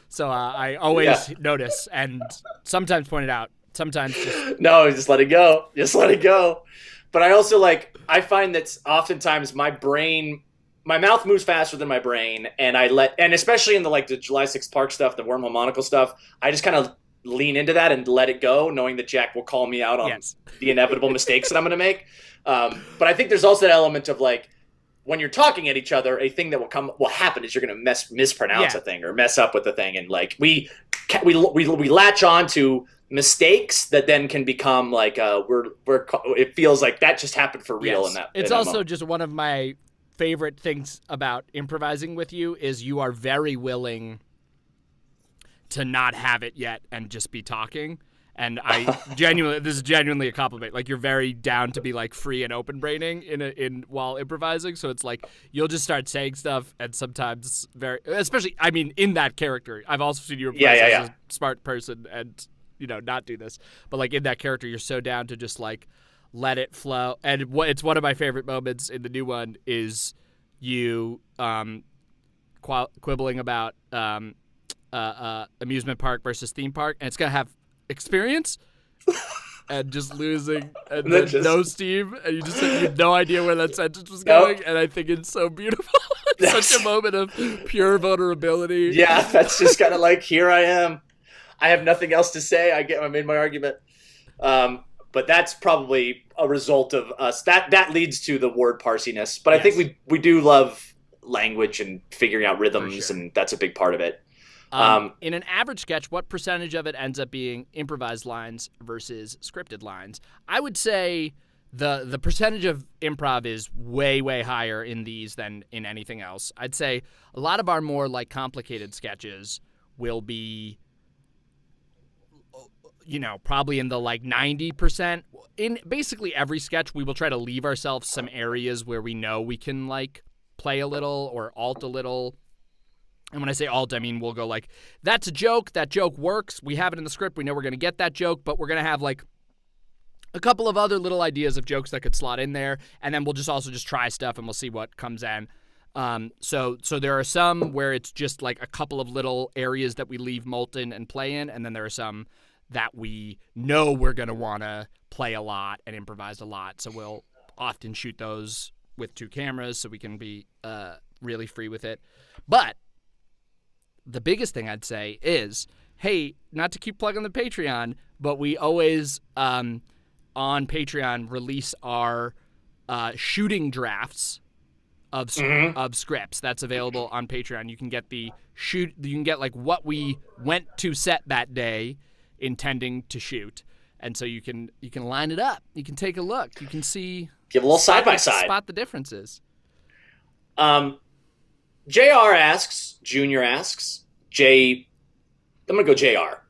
So I always notice and sometimes point it out. Sometimes just let it go. Just let it go. But I also I find that oftentimes my mouth moves faster than my brain, and and especially in the July 6th Park stuff, the Wormhole Monocle stuff, I just kind of lean into that and let it go, knowing that Jack will call me out on the inevitable mistakes that I'm going to make. But I think there's also that element of when you're talking at each other, a thing that will happen is you're going to mispronounce a thing or mess up with the thing, and we latch on to mistakes that then can become it feels like that just happened for real. Yes. In that it's in that also moment. Just one of my favorite things about improvising with you is you are very willing to not have it yet and just be talking. And this is genuinely a compliment. You're very down to be free and open braining while improvising. So it's you'll just start saying stuff, and sometimes especially in that character. I've also seen you improvise as a smart person and not do this, but in that character, you're so down to just let it flow. And it's one of my favorite moments in the new one is you quibbling about amusement park versus theme park, and it's gonna have experience and just losing and then no steam, and you have no idea where that sentence was going. And I think it's so beautiful. It's such a moment of pure vulnerability. Yeah, that's just kind of here I am. I have nothing else to say. I made my argument. But that's probably a result of us. That leads to the word parsiness. But I think we do love language and figuring out rhythms, and that's a big part of it. In an average sketch, what percentage of it ends up being improvised lines versus scripted lines? I would say the percentage of improv is way, way higher in these than in anything else. I'd say a lot of our more complicated sketches will be probably in the 90%. In basically every sketch, we will try to leave ourselves some areas where we know we can play a little or alt a little. And when I say alt, I mean we'll go that's a joke. That joke works. We have it in the script. We know we're going to get that joke, but we're going to have a couple of other little ideas of jokes that could slot in there. And then we'll just try stuff and we'll see what comes in. So there are some where it's just a couple of little areas that we leave molten and play in. And then there are some that we know we're going to want to play a lot and improvise a lot. So we'll often shoot those with 2 cameras so we can be really free with it. But the biggest thing I'd say is, hey, not to keep plugging the Patreon, but we always on Patreon release our shooting drafts of scripts. That's available on Patreon. You can get what we went to set that day intending to shoot, and so you can line it up. You can take a look. You can see, give a little side by side, spot the differences. Junior asks, I'm gonna go JR.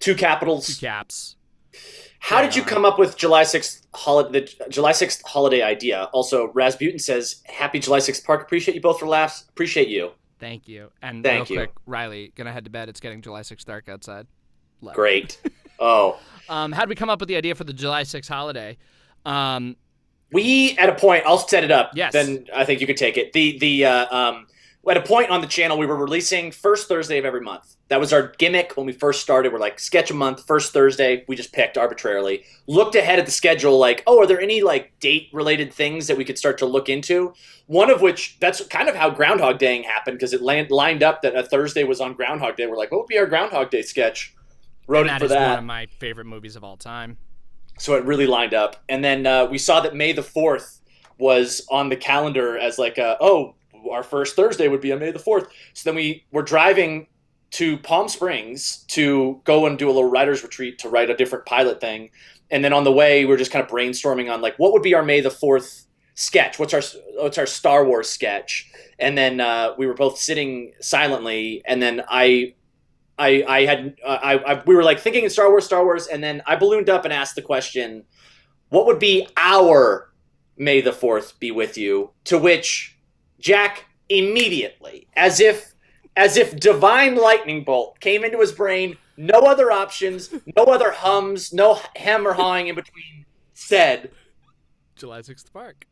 2 capitals. 2 caps. How did you come up with the July 6th holiday idea? Also, Rasputin says, "Happy July 6th Park. Appreciate you both for laughs. Appreciate you." Thank you. And Thank real you. quick, Riley, gonna head to bed. It's getting July 6th dark outside. Love. Great. Oh. How did we come up with the idea for the July 6th holiday? We, at a point, I'll set it up. Yes. Then I think you could take it. At a point on the channel, we were releasing first Thursday of every month. That was our gimmick when we first started. We're sketch a month, first Thursday. We just picked arbitrarily. Looked ahead at the schedule are there any date-related things that we could start to look into? One of which, that's kind of how Groundhog Day happened, because it lined up that a Thursday was on Groundhog Day. We're what would be our Groundhog Day sketch? wrote and it for that is that. one of my favorite movies of all time. So it really lined up. And then we saw that May the 4th was on the calendar as like, our first Thursday would be on May the 4th. So then we were driving to Palm Springs to go and do a little writer's retreat to write a different pilot thing. And then on the way, we were just kind of brainstorming on like, what would be our May the 4th sketch? What's our Star Wars sketch? And then we were both sitting silently. And then we were like thinking in Star Wars. And then I ballooned up and asked the question, what would be our May the 4th be with you? To which Jack immediately, as if divine lightning bolt came into his brain, no other options, no other hums, no hem or hawing in between, said Julysixth Park.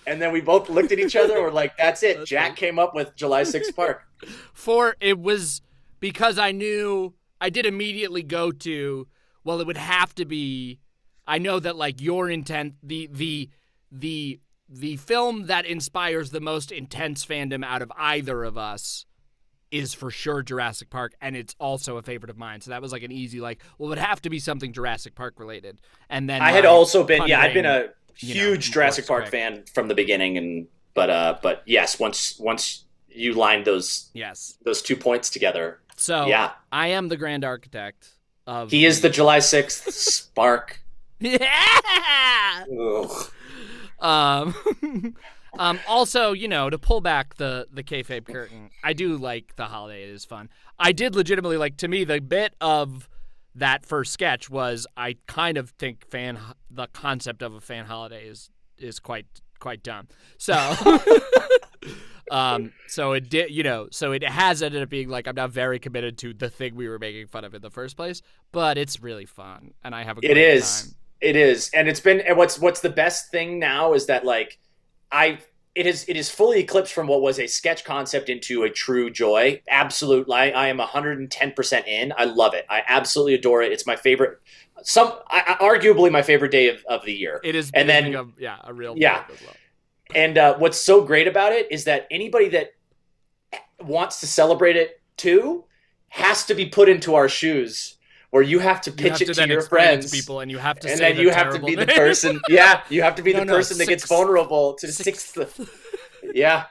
And then we both looked at each other and were like, that's it. That's Jack it. came up with Julysixth Park. It was because I knew I did immediately go to, well, it would have to be, I know that like your intent, the film that inspires the most intense fandom out of either of us is for sure Jurassic Park, and it's also a favorite of mine. So that was like an easy, like, well, it would have to be something Jurassic Park related. And then I had also been, I'd been a huge Jurassic Park fan from the beginning, and but yes, once you lined those 2 points together, so yeah, I am the grand architect of. He is the Julysixth Spark. Yeah. Ugh. Also, to pull back the kayfabe curtain, I do like the holiday. It is fun. I did legitimately like, to me, the bit of that first sketch was, I kind of think the concept of a fan holiday is quite dumb. So, so it did, so it has ended up being like, I'm not very committed to the thing we were making fun of in the first place, but it's really fun, and I have a great time. It is, and it's been. And what's the best thing now is that like, it is fully eclipsed from what was a sketch concept into a true joy. Absolute, I am 110% in. I love it. I absolutely adore it. It's my favorite. Arguably my favorite day of the year. It is, and then a real yeah. as well. And what's so great about it is that anybody that wants to celebrate it too has to be put into our shoes, where you have to pitch it to your friends, to people, and you have to, and say then you have to be the person. Yeah, you have to be the person that gets vulnerable to the sixth. Yeah.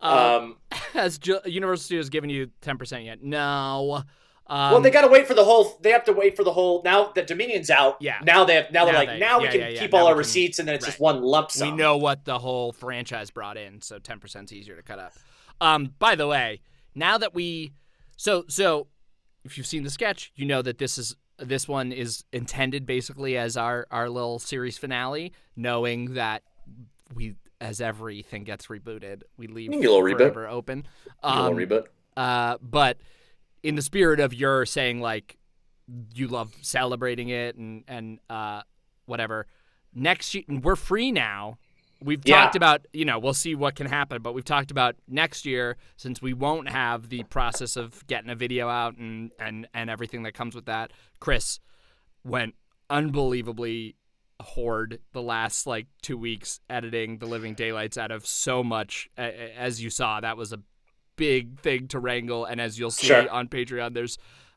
Has Universal Studios given you 10% yet? No. Well, they got to wait for the whole. They have to wait for the whole. Now that Dominion's out. Yeah. Now they're like, we can keep all our receipts, and then it's just one lump sum. We know what the whole franchise brought in, so 10% is easier to cut up. By the way, now that so if you've seen the sketch, you know that this one is intended basically as our little series finale, knowing that we, as everything gets rebooted, we leave forever open. A little reboot. But in the spirit of your saying, like, you love celebrating it and whatever, next year, we're free now. We've talked about, we'll see what can happen, but we've talked about next year, since we won't have the process of getting a video out and everything that comes with that. Chris went unbelievably hard the last, 2 weeks editing The Living Daylights out of so much. As you saw, that was a big thing to wrangle, and as you'll see on Patreon, there's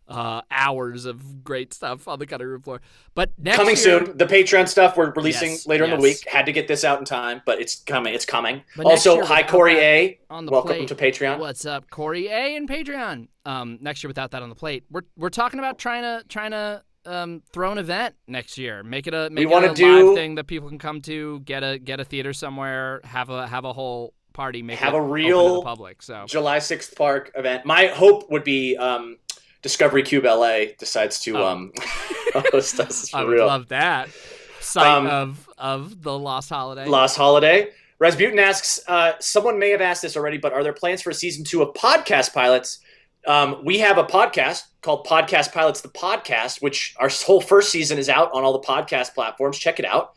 hours of great stuff on the cutting room floor. But next coming year, soon. The Patreon stuff we're releasing later in the week. Had to get this out in time, but it's coming. It's coming. But also, hi Corey A. On the Welcome plate. to Patreon. What's up, Corey A. and Patreon? Next year, without that on the plate, we're talking about trying to throw an event next year. Make it a live thing that people can come to. Get a theater somewhere. Have a whole party. Have a real open to the public. So Julysixth Park event. My hope would be Discovery Cube LA decides to host us for I real. would love that. Site of the Lost Holiday. Lost Holiday. Rasputin asks, someone may have asked this already, but are there plans for season 2 of Podcast Pilots? We have a podcast called Podcast Pilots, the podcast, which our whole first season is out on all the podcast platforms. Check it out.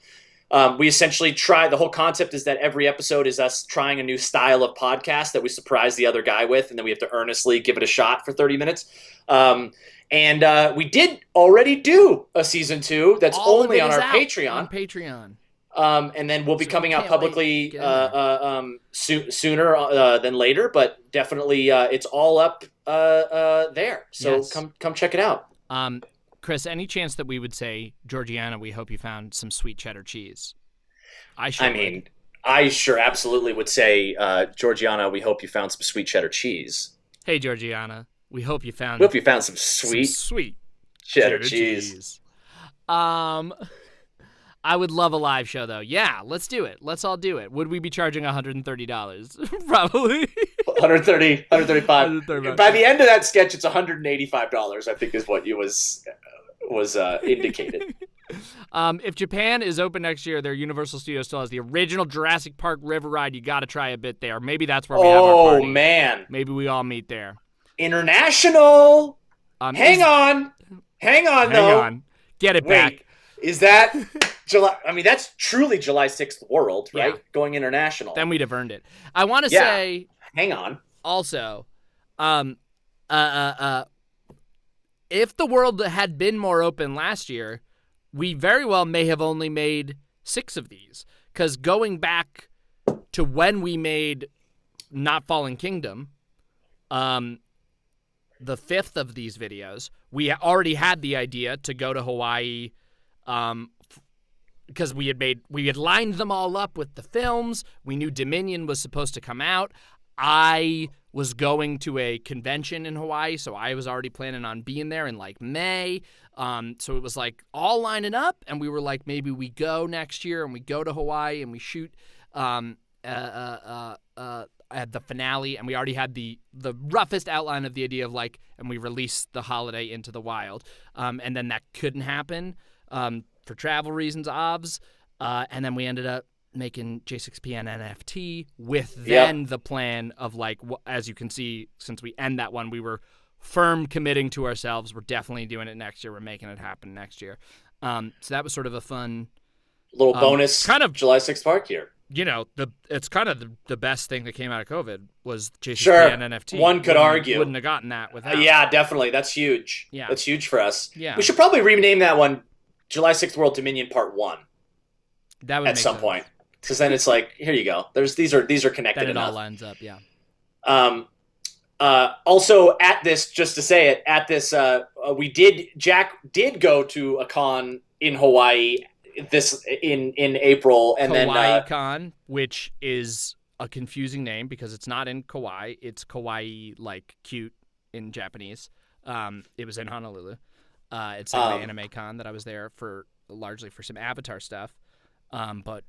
We essentially the whole concept is that every episode is us trying a new style of podcast that we surprise the other guy with, and then we have to earnestly give it a shot for 30 minutes. And we did already do a season 2 that's only on our Patreon. On Patreon. And then we'll be coming out publicly sooner than later, but definitely it's all up there. So come check it out. Chris, any chance that we would say, Georgiana, we hope you found some sweet cheddar cheese? I mean, I sure absolutely would say, Georgiana, we hope you found some sweet cheddar cheese. Hey, Georgiana, we hope you found some sweet cheddar cheese. I would love a live show, though. Yeah, let's do it. Let's all do it. Would we be charging $130? Probably. 135. By the end of that sketch, it's $185, I think is what you was indicated. If Japan is open next year, their Universal Studio still has the original Jurassic Park River Ride. You got to try a bit there. Maybe that's where we have our party. Oh, man. Maybe we all meet there. International. Hang on. Hang on. Get it back. Is that July? I mean, that's truly July 6th world, right? Yeah. Going international. Then we'd have earned it. I want to say. Hang on. Also, if the world had been more open last year, we very well may have only made 6 of these. Because going back to when we made Not Fallen Kingdom, the 5th of these videos, we already had the idea to go to Hawaii, because we had lined them all up with the films. We knew Dominion was supposed to come out. I was going to a convention in Hawaii, so I was already planning on being there in like May. So it was like all lining up, and we were like, maybe we go next year and we go to Hawaii and we shoot at the finale, and we already had the roughest outline of the idea of like, and we released the holiday into the wild. And then that couldn't happen for travel reasons, obvs. And then we ended up making J6PN NFT with then the plan of like, as you can see, since we end that one, we were firm committing to ourselves. We're definitely doing it next year. We're making it happen next year. So that was sort of a fun little bonus kind of July 6th Park here. You know, it's kind of the best thing that came out of COVID was J6PN NFT. One could argue. Wouldn't have gotten that without. Yeah, definitely. That's huge. Yeah. That's huge for us. Yeah. We should probably rename that one July 6th World Dominion Part 1. That would at some point. Because then it's like, here you go. These are connected then it enough. all lines up, yeah. Also, at this, just to say it, at this, Jack did go to a con in Hawaii in April, and Kauai Con, which is a confusing name because it's not in Kauai. It's Kawaii, like cute in Japanese. It was in Honolulu. It's like the anime con that I was there for, largely for some Avatar stuff. But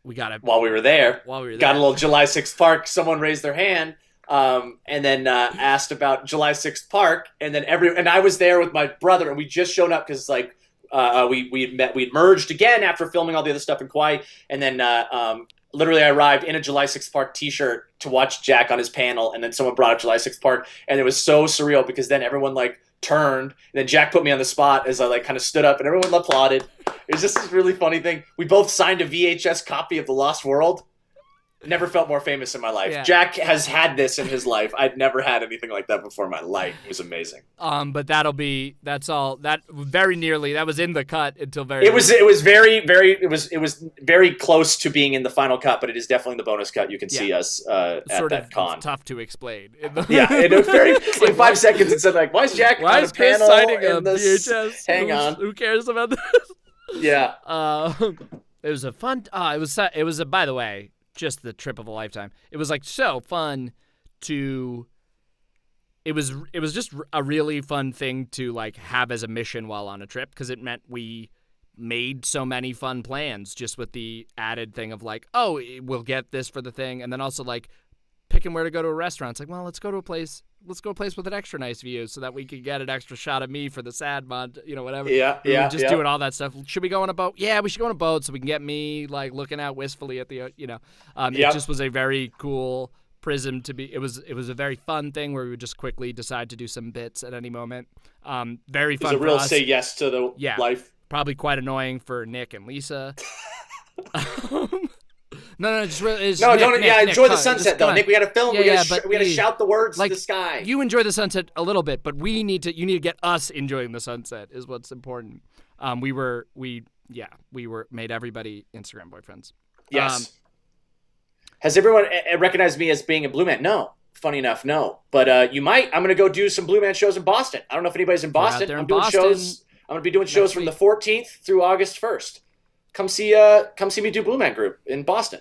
we got it while we were there. Got a little July 6th Park. Someone raised their hand, and then asked about July 6th Park, and then and I was there with my brother, and we just shown up because like we'd merged again after filming all the other stuff in Kauai, and then literally I arrived in a July 6th Park t-shirt to watch Jack on his panel, and then someone brought up July 6th Park, and it was so surreal because then everyone like turned, and then Jack put me on the spot as I like kind of stood up, and everyone applauded. It was just this really funny thing. We both signed a VHS copy of The Lost World. Never felt more famous in my life. Yeah. Jack has had this in his life. I'd never had anything like that before in my life. It was amazing. But that very nearly, that was in the cut until very. It was very close to being in the final cut, but it is definitely the bonus cut. You can see us at that con. Tough to explain. Yeah, it was very in 5 seconds. It said like, "Why is Jack? Why on is a Chris panel signing in a this? VHS? Hang on, who cares about this?" Yeah. It was a fun. It was by the way, just the trip of a lifetime. It was like so fun to. It was just a really fun thing to like have as a mission while on a trip because it meant we made so many fun plans just with the added thing of like, oh, we'll get this for the thing, and then also like picking where to go to a restaurant. It's like, well, let's go to a place with an extra nice view so that we could get an extra shot of me for the sad mod, whatever. Just doing all that stuff. Should we go on a boat? Yeah, we should go on a boat so we can get me like looking out wistfully at the, It just was a very cool prism to be. It was a very fun thing where we would just quickly decide to do some bits at any moment. Very fun. It was a real say yes to the life. Probably quite annoying for Nick and Lisa. No, just really. Enjoy the sunset though, Nick. We got to film. We got to shout the words like, to the sky. You enjoy the sunset a little bit, but you need to get us enjoying the sunset is what's important. We made everybody Instagram boyfriends. Yes. Has everyone recognized me as being a blue man? No. funny enough, no. But you might. I'm going to go do some Blue Man shows in Boston. I don't know if anybody's in Boston. there in I'm doing Boston shows. I'm going to be doing shows from the 14th through August 1st. Come see me do Blue Man Group in Boston.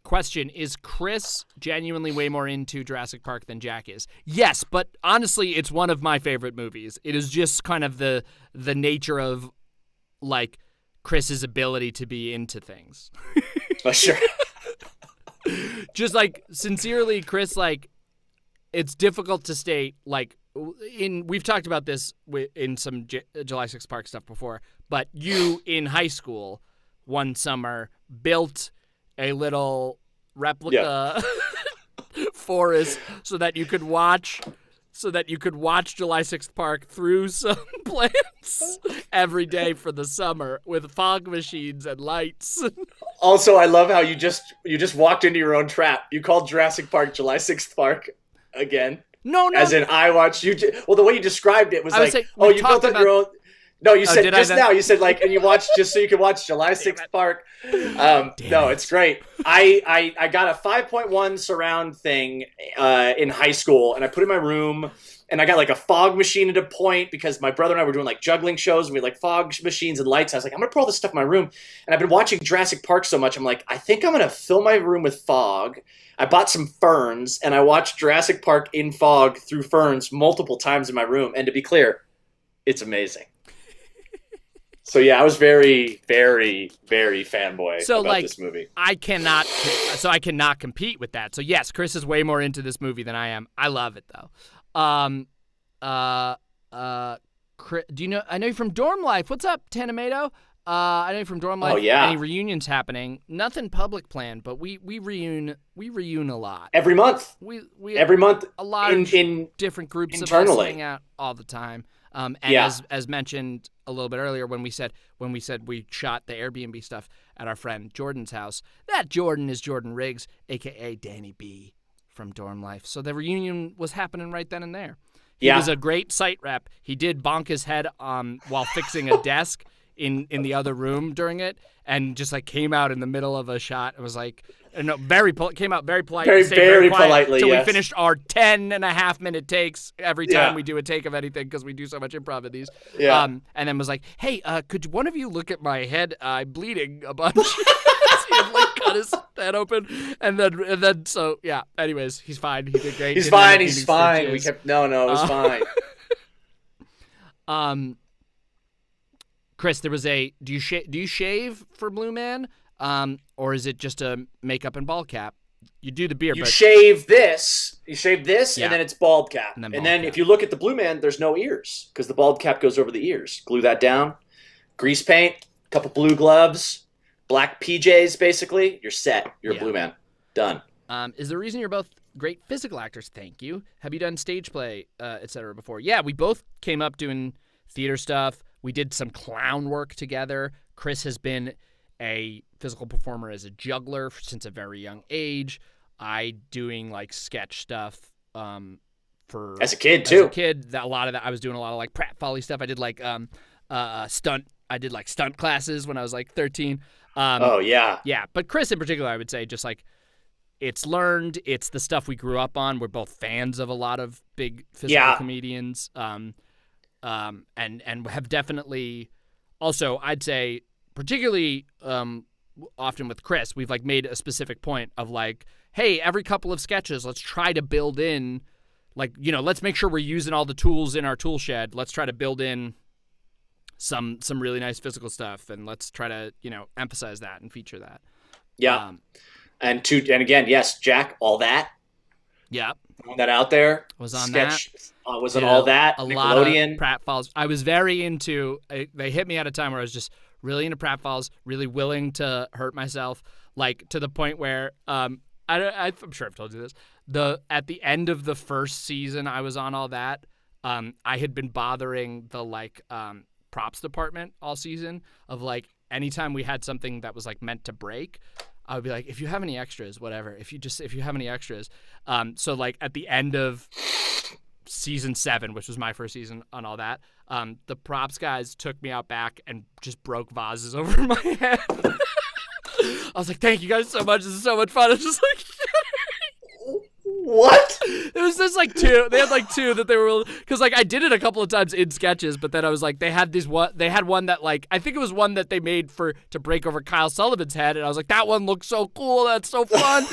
Question, is Chris genuinely way more into Jurassic Park than Jack is? Yes, but honestly, it's one of my favorite movies. It is just kind of the nature of, like, Chris's ability to be into things. Oh, sure. Just, like, sincerely, Chris, like, it's difficult to state, like, we've talked about this in some July 6th Park stuff before, but you, in high school, one summer, built a little replica forest so that you could watch July 6th Park through some plants every day for the summer with fog machines and lights. Also, I love how you just walked into your own trap. You called Jurassic Park July 6th Park again. No. As in, I watched you. Well, the way you described it was like, say, you built up your own. No, you said just now. You said like, and you watched just so you could watch July 6th Park. It's great. I got a 5.1 surround thing in high school, and I put it in my room, and I got like a fog machine at a point because my brother and I were doing like juggling shows, and we had like fog machines and lights. I was like, I'm gonna put all this stuff in my room, and I've been watching Jurassic Park so much. I'm like, I think I'm gonna fill my room with fog. I bought some ferns, and I watched Jurassic Park in fog through ferns multiple times in my room. And to be clear, it's amazing. So yeah, I was very, very, very fanboy about this movie. I cannot compete with that. So yes, Chris is way more into this movie than I am. I love it though. Chris, do you know? I know you from Dorm Life. What's up, Tanamato? I know you from Dorm Life. Oh yeah. Any reunions happening? Nothing public planned, but we reune a lot every month. We every month a lot in different groups internally. Of us hang out all the time. As mentioned a little bit earlier, when we said we shot the Airbnb stuff at our friend Jordan's house, that Jordan is Jordan Riggs, aka Danny B from Dorm Life. So the reunion was happening right then and there. He was a great site rep. He did bonk his head while fixing a desk in the other room during it, and just like came out in the middle of a shot. It was like, no, came out very polite. Very politely, until we finished our 10.5-minute takes every time we do a take of anything, because we do so much improv in these. Yeah. And then was like, hey, could one of you look at my head? I'm bleeding a bunch. He had like cut his head open, and then so yeah. Anyways, he's fine. He did great. He's fine. He's fine. It was fine. Chris, there was do you shave for Blue Man, or is it just a makeup and bald cap? You do the beard. You shave this, and then it's bald cap. And then if you look at the Blue Man, there's no ears because the bald cap goes over the ears. Glue that down, grease paint, couple blue gloves, black PJs. Basically, you're set. You're a Blue Man. Done. Is the reason you're both great physical actors? Thank you. Have you done stage play, etc. before? Yeah, we both came up doing theater stuff. We did some clown work together. Chris has been a physical performer as a juggler since a very young age. I doing like sketch stuff for as a kid too. As a kid, a lot of that I was doing a lot of like pratfally stuff. I did like stunt. I did like stunt classes when I was like 13. Yeah. But Chris in particular, I would say just like it's learned. It's the stuff we grew up on. We're both fans of a lot of big physical comedians. And have definitely also, I'd say, particularly often with Chris, we've like made a specific point of like, hey, every couple of sketches, let's try to build in, like, you know, let's make sure we're using all the tools in our tool shed. Let's try to build in some really nice physical stuff, and let's try to, you know, emphasize that and feature that. Yeah. And again, yes, Jack, all that. Yeah. Throwing that out there. Was on sketch, that. Was on all that. A Nickelodeon. lot of pratfalls. I was very into. They hit me at a time where I was just really into pratfalls, really willing to hurt myself, like to the point where I'm sure I've told you this. At the end of the first season, I was on all that. I had been bothering the like props department all season of like anytime we had something that was like meant to break, I would be like, if you have any extras, whatever. If you have any extras. So like at the end of season 7, which was my first season on all that, the props guys took me out back and just broke vases over my head. I was like, thank you guys so much. This is so much fun. It's just like, what? It was just like two. They had like two that they were, because like I did it a couple of times in sketches, but then I was like, they had one that like, I think it was one that they made to break over Kyle Sullivan's head, and I was like, that one looks so cool, that's so fun.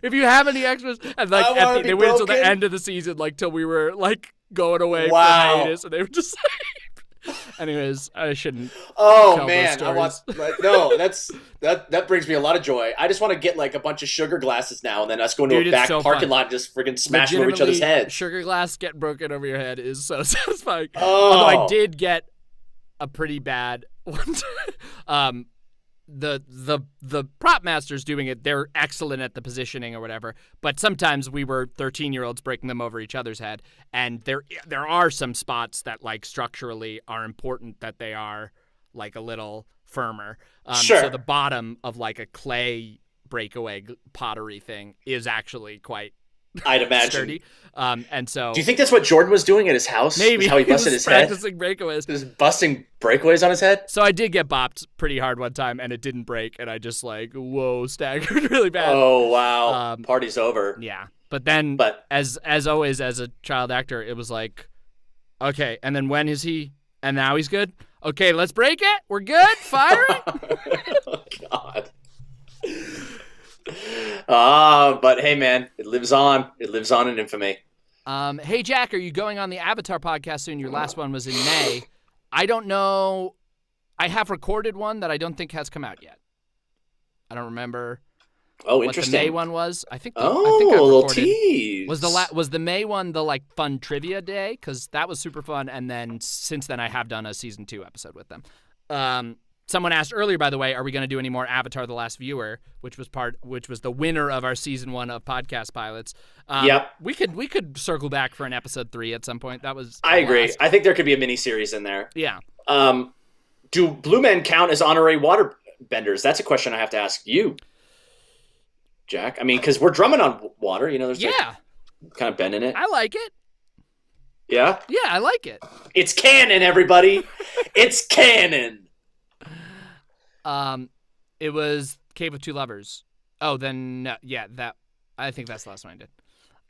If you have any extras, and like they waited until the end of the season, like till we were like going away for hiatus, and they were just like, anyways, I shouldn't. Oh man, I want no. That brings me a lot of joy. I just want to get like a bunch of sugar glasses now, and then us go into a back parking lot and just freaking smash them over each other's heads. Sugar glass getting broken over your head is so satisfying. Although I did get a pretty bad one. The prop masters doing it, they're excellent at the positioning or whatever, but sometimes we were 13-year-olds breaking them over each other's head, and there are some spots that like structurally are important that they are like a little firmer. Sure. So the bottom of like a clay breakaway pottery thing is actually quite I'd imagine sturdy. And so, do you think that's what Jordan was doing at his house? Maybe how he busted his head, practicing breakaways. Just busting breakaways on his head. So I did get bopped pretty hard one time, and it didn't break, and I just like staggered really bad. Oh wow, party's over. Yeah, but as always, as a child actor, it was like, okay, and then when is he? And now he's good. Okay, let's break it. We're good. Fire it. Oh God. But hey, man, it lives on. It lives on in infamy. Hey, Jack, are you going on the Avatar podcast soon? Your last one was in May. I don't know. I have recorded one that I don't think has come out yet. I don't remember. Oh, interesting. What the May one was. I think. A little tease. Was the May one the like fun trivia day? Because that was super fun. And then since then, I have done a season 2 episode with them. Someone asked earlier, by the way, are we going to do any more Avatar: The Last Viewer, which was the winner of our season 1 of podcast pilots. Yep. We could circle back for an episode 3 at some point. I agree. I think there could be a mini series in there. Yeah. Do blue men count as honorary water benders? That's a question I have to ask you, Jack. I mean, because we're drumming on water. You know, there's like kind of bending it. I like it. Yeah. Yeah, I like it. It's canon, everybody. It's canon. It was Cave of Two Lovers. Oh, then no, yeah, I think that's the last one I did.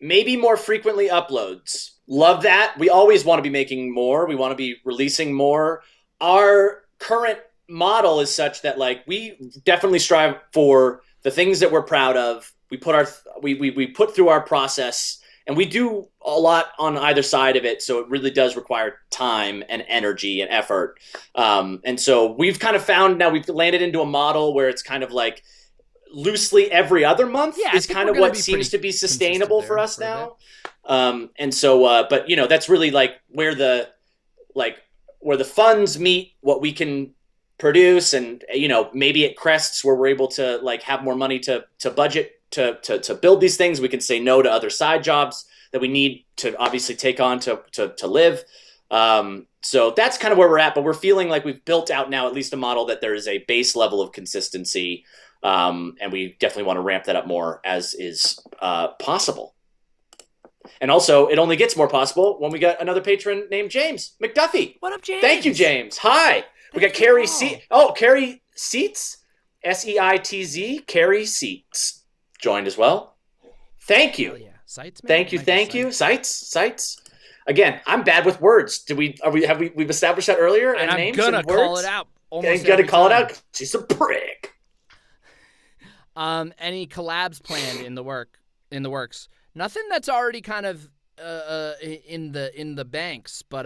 Maybe more frequently uploads. Love that. We always want to be making more. We want to be releasing more. Our current model is such that like we definitely strive for the things that we're proud of. We put through our process, and we do a lot on either side of it, so it really does require time and energy and effort. And so we've kind of found now we've landed into a model where it's kind of like loosely every other month is kind of what seems to be sustainable for us now. And so, but you know, that's really like where the funds meet what we can produce, and you know, maybe it crests where we're able to like have more money to budget to build these things. We can say no to other side jobs that we need to obviously take on to live. So that's kind of where we're at, but we're feeling like we've built out now at least a model that there is a base level of consistency. And we definitely want to ramp that up more as is possible. And also, it only gets more possible when we got another patron named James McDuffie. What up, James? Thank you, James. Hi. We got Carrie Carrie Seats, Seitz, Carrie Seats joined as well. Thank you. Oh, yeah. Sites, man. Thank you. Sites. Again, I'm bad with words. We've established that earlier? And I'm names gonna and call words? it out. Call it out. She's a prick. Any collabs planned in the works? Nothing that's already kind of in the banks, but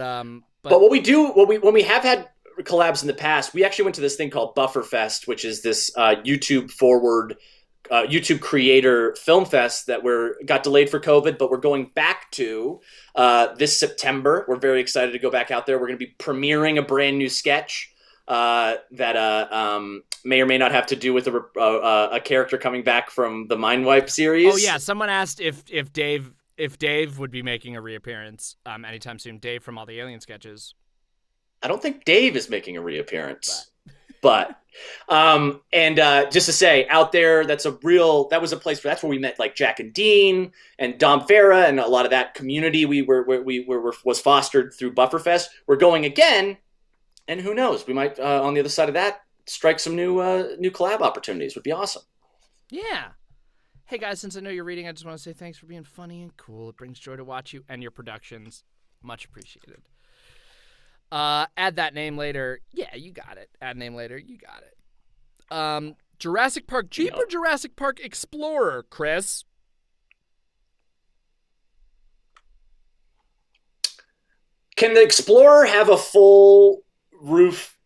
what we do when we have had collabs in the past, we actually went to this thing called Bufferfest, which is this YouTube forward YouTube creator film fest that got delayed for COVID, but we're going back to this September. We're very excited to go back out there. We're going to be premiering a brand new sketch that may or may not have to do with a character coming back from the Mind Wipe series. Oh yeah, someone asked if Dave would be making a reappearance anytime soon. Dave from all the Alien sketches. I don't think Dave is making a reappearance, but just to say out there, that was a place that's where we met like Jack and Dean and Dom Farah and a lot of that community was fostered through Bufferfest. We're going again, and who knows, we might on the other side of that strike some new collab opportunities. Would be awesome. Yeah. Hey guys, since I know you're reading, I just want to say thanks for being funny and cool. It brings joy to watch you and your productions. Much appreciated. Add that name later. Yeah, you got it. Add name later. You got it. Jurassic Park Jeep or Jurassic Park Explorer, Chris? Can the Explorer have a full roof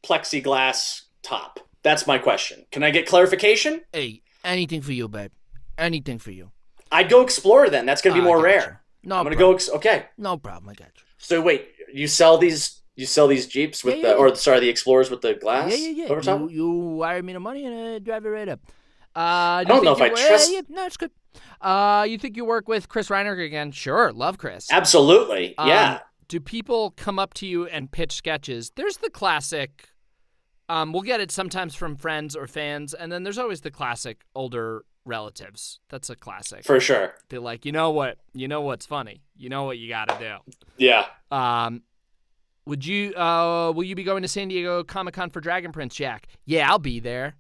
plexiglass top? That's my question. Can I get clarification? Hey, anything for you, babe. Anything for you. I'd go Explorer then. That's going to be more rare. No, I'm going to go. Okay. No problem. I got you. So wait, you sell these Jeeps with the Explorers with the glass? Yeah. Over top? You wire me the money and I drive it right up. I don't know if I trust. No, it's good. You think you work with Chris Reiner again? Sure, love Chris. Absolutely, yeah. Do people come up to you and pitch sketches? There's the classic. We'll get it sometimes from friends or fans, and then there's always the classic older relatives. That's a classic. For sure. They're like, you know what? You know what's funny? You know what you got to do? Yeah. Will you be going to San Diego Comic-Con for Dragon Prince, Jack? Yeah, I'll be there.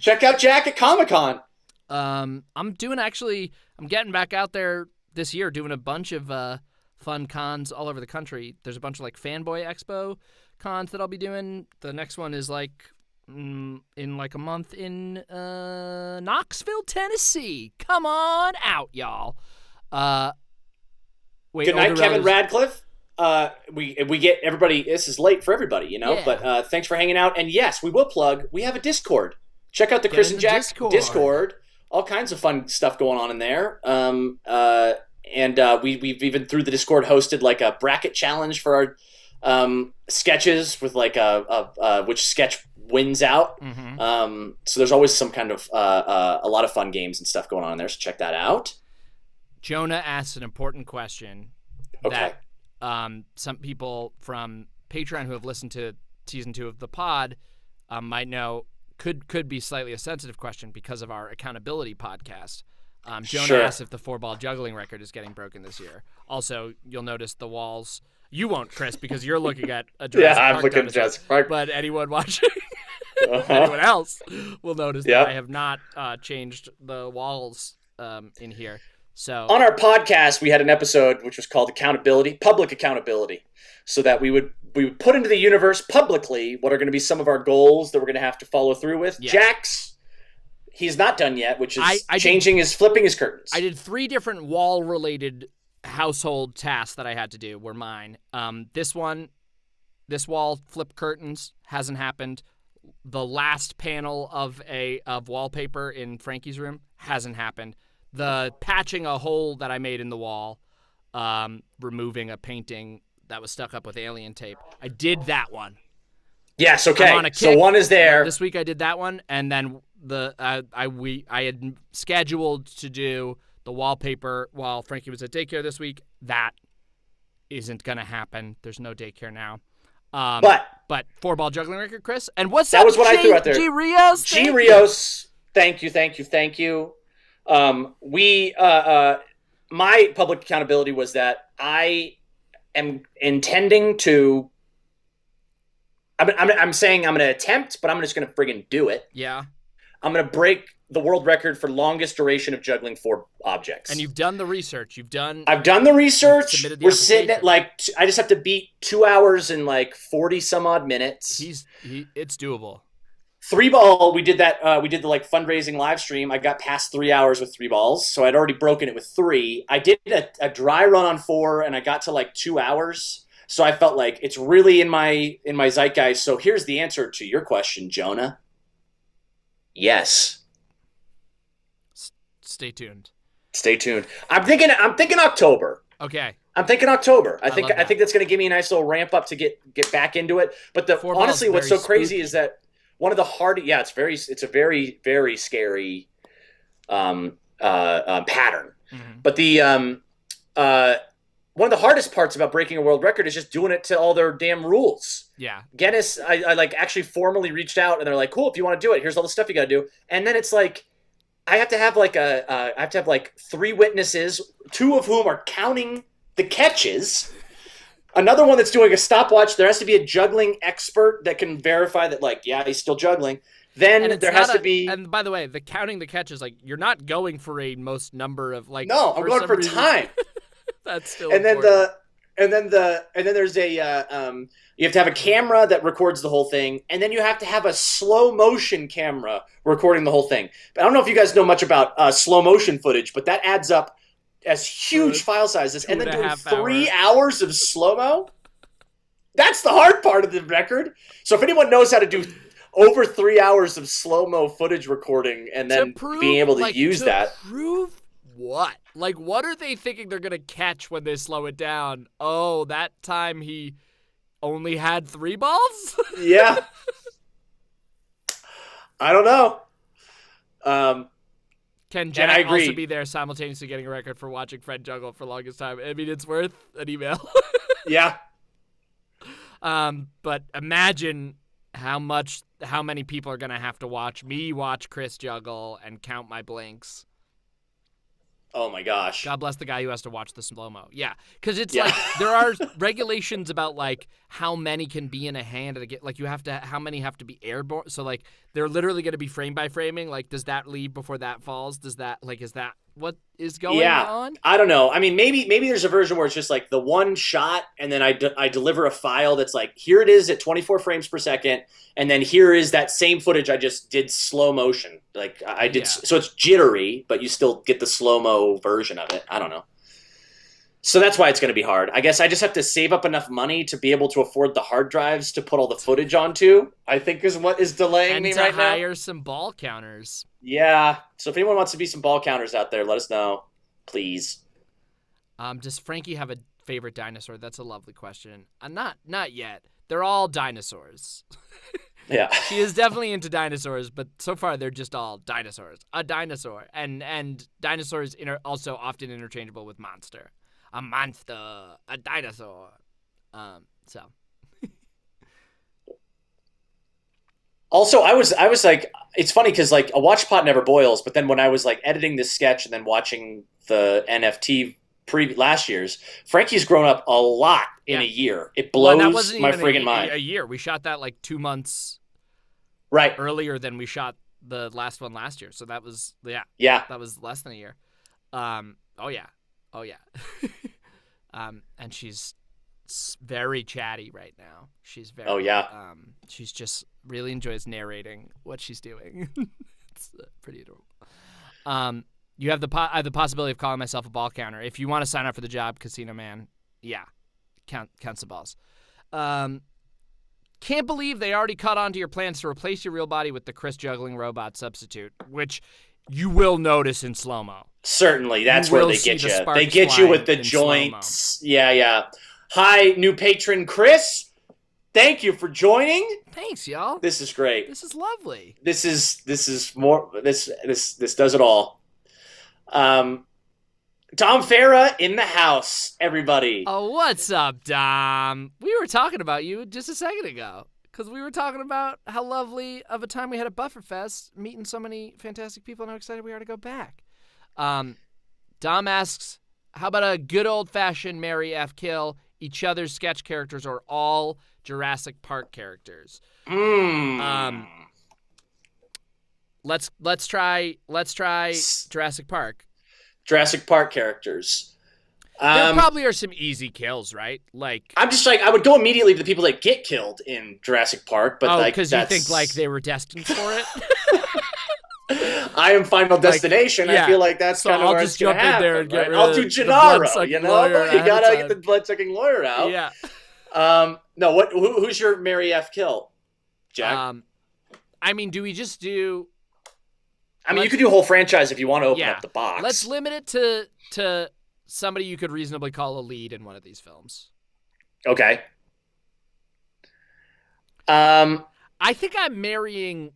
Check out Jack at Comic-Con. I'm getting back out there this year doing a bunch of fun cons all over the country. There's a bunch of like Fanboy Expo cons that I'll be doing. The next one is like in like a month in Knoxville, Tennessee. Come on out, y'all. Good night, Kevin Radcliffe. We get everybody. This is late for everybody, Yeah. But thanks for hanging out. And yes, we will plug. We have a Discord. Check out the Chris and Jack Discord. All kinds of fun stuff going on in there. We've even through the Discord hosted like a bracket challenge for our sketches with like which sketch wins out. Mm-hmm. So there's always some kind of a lot of fun games and stuff going on in there. So check that out. Jonah asked an important question that some people from Patreon who have listened to season 2 of the pod might know could be slightly a sensitive question because of our accountability podcast. Jonah asked if the 4-ball juggling record is getting broken this year. Also, you'll notice the walls. You won't, Chris, because you're looking at a Jurassic Park. I'm looking at Jurassic Park. But anyone watching, anyone else will notice that I have not changed the walls in here. So on our podcast, we had an episode which was called Public Accountability, so that we would put into the universe publicly what are going to be some of our goals that we're going to have to follow through with. Yeah. Jack's. He's not done yet, which is flipping his curtains. I did 3 different wall-related household tasks that I had to do were mine. This wall, flip curtains, hasn't happened. The last panel of wallpaper in Frankie's room hasn't happened. The patching a hole that I made in the wall, removing a painting that was stuck up with alien tape. I did that one. Yes, okay. So one is there. This week I did that one, and then I had scheduled to do the wallpaper while Frankie was at daycare this week. That isn't gonna happen. There's no daycare now. But 4-ball juggling record, Chris. And what's that? Was what I threw out there. G Rios. G Rios. Thank you. My public accountability was that I am intending to. I'm saying I'm going to attempt, but I'm just going to friggin' do it. Yeah. I'm going to break the world record for longest duration of juggling 4 objects. And you've done the research. I've done the research. We're sitting at I just have to beat 2 hours and 40 some odd minutes. It's doable. 3-ball, we did that. We did the fundraising live stream. I got past 3 hours with 3 balls, so I'd already broken it with 3. I did a dry run on 4, and I got to 2 hours. So I felt like it's really in my zeitgeist. So here's the answer to your question, Jonah. Yes. Stay tuned. I'm thinking October. Okay. I'm thinking October. I think that's going to give me a nice little ramp up to get back into it. But honestly, what's so crazy is that one of the it's a very, very scary pattern. Mm-hmm. But one of the hardest parts about breaking a world record is just doing it to all their damn rules. Yeah. Guinness, I actually formally reached out, and they're like, cool, if you want to do it, here's all the stuff you got to do. And then it's I have to have 3 witnesses, 2 of whom are counting the catches. Another one that's doing a stopwatch. There has to be a juggling expert that can verify that, he's still juggling. Then there has to be. And by the way, the counting the catches, like you're not going for a most number of like. No, I'm going for time. That's still. And important. then there's a you have to have a camera that records the whole thing, and then you have to have a slow motion camera recording the whole thing. But I don't know if you guys know much about slow motion footage, but that adds up as huge file sizes. And then doing 3 hours of slow mo. That's the hard part of the record. So if anyone knows how to do over 3 hours of slow-mo footage recording and then being able to use that. Prove what? Like, what are they thinking they're going to catch when they slow it down? Oh, that time he only had 3 balls? Yeah. I don't know. Can Jack also be there simultaneously getting a record for watching Fred juggle for the longest time? I mean, it's worth an email. Yeah. But imagine how many people are going to have to watch Chris juggle and count my blinks. Oh my gosh. God bless the guy who has to watch the slow-mo. Yeah, because it's like there are regulations about like how many can be in a hand. Like how many have to be airborne. So like they're literally going to be frame by framing. Like does that leave before that falls? Is that what is going on? I don't know. I mean, maybe there's a version where it's just like the one shot, and then I deliver a file that's like, here it is at 24 frames per second, and then here is that same footage I just did slow motion. Like I did, so it's jittery, but you still get the slow-mo version of it. I don't know. So that's why it's going to be hard. I guess I just have to save up enough money to be able to afford the hard drives to put all the footage onto, I think is what is delaying me right now. And to hire some ball counters. Yeah. So if anyone wants to be some ball counters out there, let us know, please. Does Frankie have a favorite dinosaur? That's a lovely question. Not yet. They're all dinosaurs. Yeah. She is definitely into dinosaurs, but so far they're just all dinosaurs. A dinosaur. And dinosaurs also often interchangeable with monster. A monster. A dinosaur. So. Also, I was like, it's funny because like a watch pot never boils, but then when I was like editing this sketch and then watching the NFT last year's, Frankie's grown up a lot in a year. It blows my friggin' mind. A year. We shot that like 2 months earlier than we shot the last one last year. So that was that was less than a year. Oh yeah. And she's very chatty right now. She's very she's just really enjoys narrating what she's doing. It's pretty adorable. You have I have the possibility of calling myself a ball counter. If you want to sign up for the job, Casino Man, count some balls. Can't believe they already caught on to your plans to replace your real body with the Chris juggling robot substitute, which you will notice in slow-mo. Certainly, that's where they get you. They get you with the joints. Slow-mo. Yeah. Hi, new patron Chris. Thank you for joining. Thanks, y'all. This is great. This is lovely. This is more. This does it all. Dom Farah in the house, everybody. Oh, what's up, Dom? We were talking about you just a second ago because we were talking about how lovely of a time we had at Bufferfest, meeting so many fantastic people, and how excited we are to go back. Dom asks, how about a good old-fashioned Marry F. Kill? Each other's sketch characters are all Jurassic Park characters. Let's try Jurassic Park. Jurassic Park characters. There probably are some easy kills, right? Like I'm just like I would go immediately to the people that get killed in Jurassic Park, but because you think like they were destined for it. I am Final Destination. I feel like that's kind of where it's going to happen. I'll just jump in there and get rid I'll do Gennaro. You know, you gotta get the blood-sucking lawyer out. Yeah. No. Who's your Marry F. Kill, Jack? I mean, do we just do? I mean, you could do a whole franchise if you want to open up the box. Let's limit it to somebody you could reasonably call a lead in one of these films. Okay. I think Mary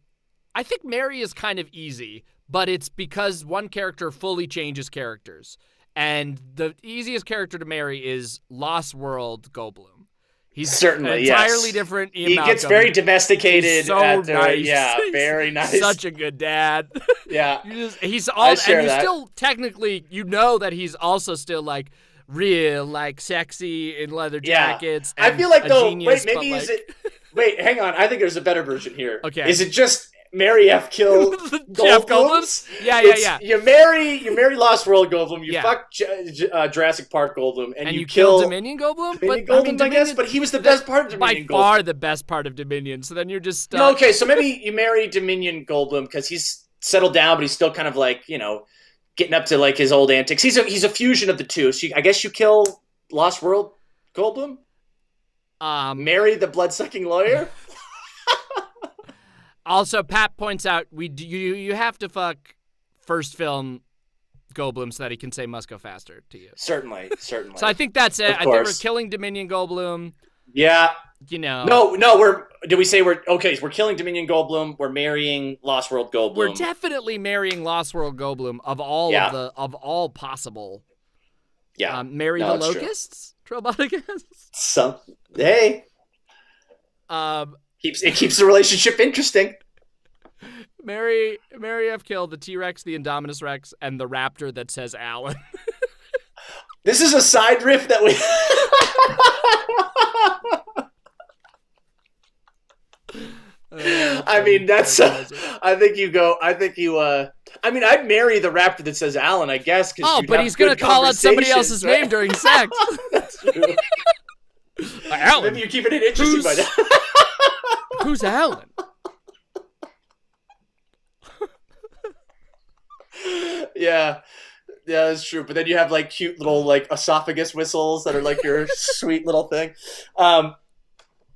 is kind of easy, but it's because one character fully changes characters. And the easiest character to marry is Lost World Goldblum. He's certainly entirely different. Ian he Malcolm. Gets very domesticated. He's so nice. Yeah, very nice. Such a good dad. Yeah. He's all, and you still technically, you know that he's also still like real, like sexy in leather jackets. I feel like though, genius, wait, maybe is it? Wait, hang on. I think there's a better version here. Okay. Is it just Mary F. Kill Jeff Goldblums. Yeah. You marry Lost World Goldblum. You Yeah. fuck Jurassic Park Goldblum, and you kill Dominion Goldblum. Dominion But Goldblum, I mean, Dominion, guess. But he was the best part of Dominion by far Goldblum. the best part of Dominion. So then you're just stuck. No, okay, so maybe you marry Dominion Goldblum because he's settled down, but he's still kind of like, getting up to like his old antics. He's a fusion of the two. So I guess you kill Lost World Goldblum. Marry the blood-sucking lawyer. Also, Pat points out you have to fuck first film Goldblum so that he can say "must go faster" to you. Certainly. So I think that's it. Of I think we're course. killing Dominion Goldblum. Yeah. No. We're killing Dominion Goldblum. We're marrying Lost World Goldblum. We're definitely marrying Lost World Goldblum of all possible. Yeah. Marry the Locusts, Troboticus. Hey. It keeps the relationship interesting. Mary F. Kill the T-Rex, the Indominus Rex, and the raptor that says Alan. This is a side riff that we. I mean, that's. I think you go. I mean, I'd marry the raptor that says Alan, I guess. But he's gonna call out somebody else's name during sex. That's true. Alan. Maybe you're keeping it interesting by that. Who's Alan? Yeah, that's true. But then you have like cute little like esophagus whistles that are like your sweet little thing.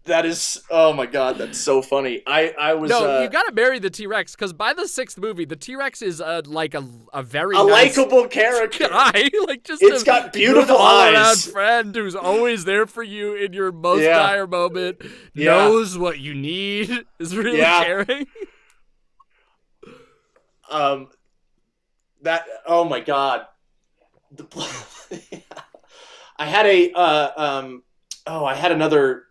That is, oh my god, that's so funny. I was you gotta marry the T-Rex because by the sixth movie, the T-Rex is like a very nice likable character. Guy, like just it's got beautiful eyes. Friend who's always there for you in your most dire moment. Knows what you need. Is really caring. That oh my god, I had I had another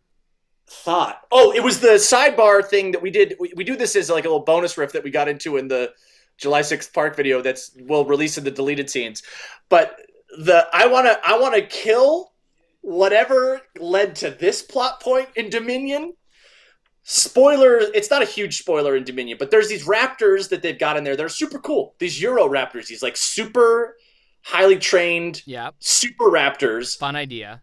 thought. Oh, it was the sidebar thing that we did. We do this as like a little bonus riff that we got into in the July 6th Park video we'll release in the deleted scenes. But I want to kill whatever led to this plot point in Dominion. Spoiler, it's not a huge spoiler in Dominion, but there's these raptors that they've got in there that are super cool. These Euro raptors, these like super highly trained super raptors. Fun idea.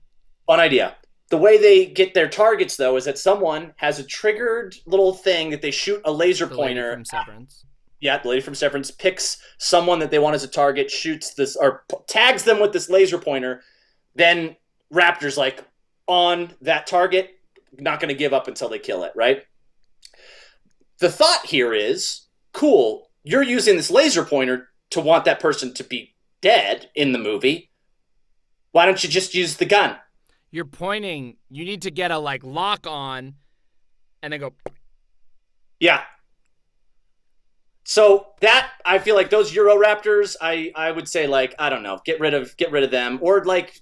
The way they get their targets, though, is that someone has a triggered little thing that they shoot a laser pointer. Lady from Severance. Yeah, the lady from Severance picks someone that they want as a target, shoots this, or tags them with this laser pointer. Then Raptor's like, on that target, not going to give up until they kill it, right? The thought here is, cool, you're using this laser pointer to want that person to be dead in the movie. Why don't you just use the gun? You're pointing. You need to get a like lock on, and then go. Yeah. So that I feel like those Euroraptors, I would say like I don't know, get rid of them, or like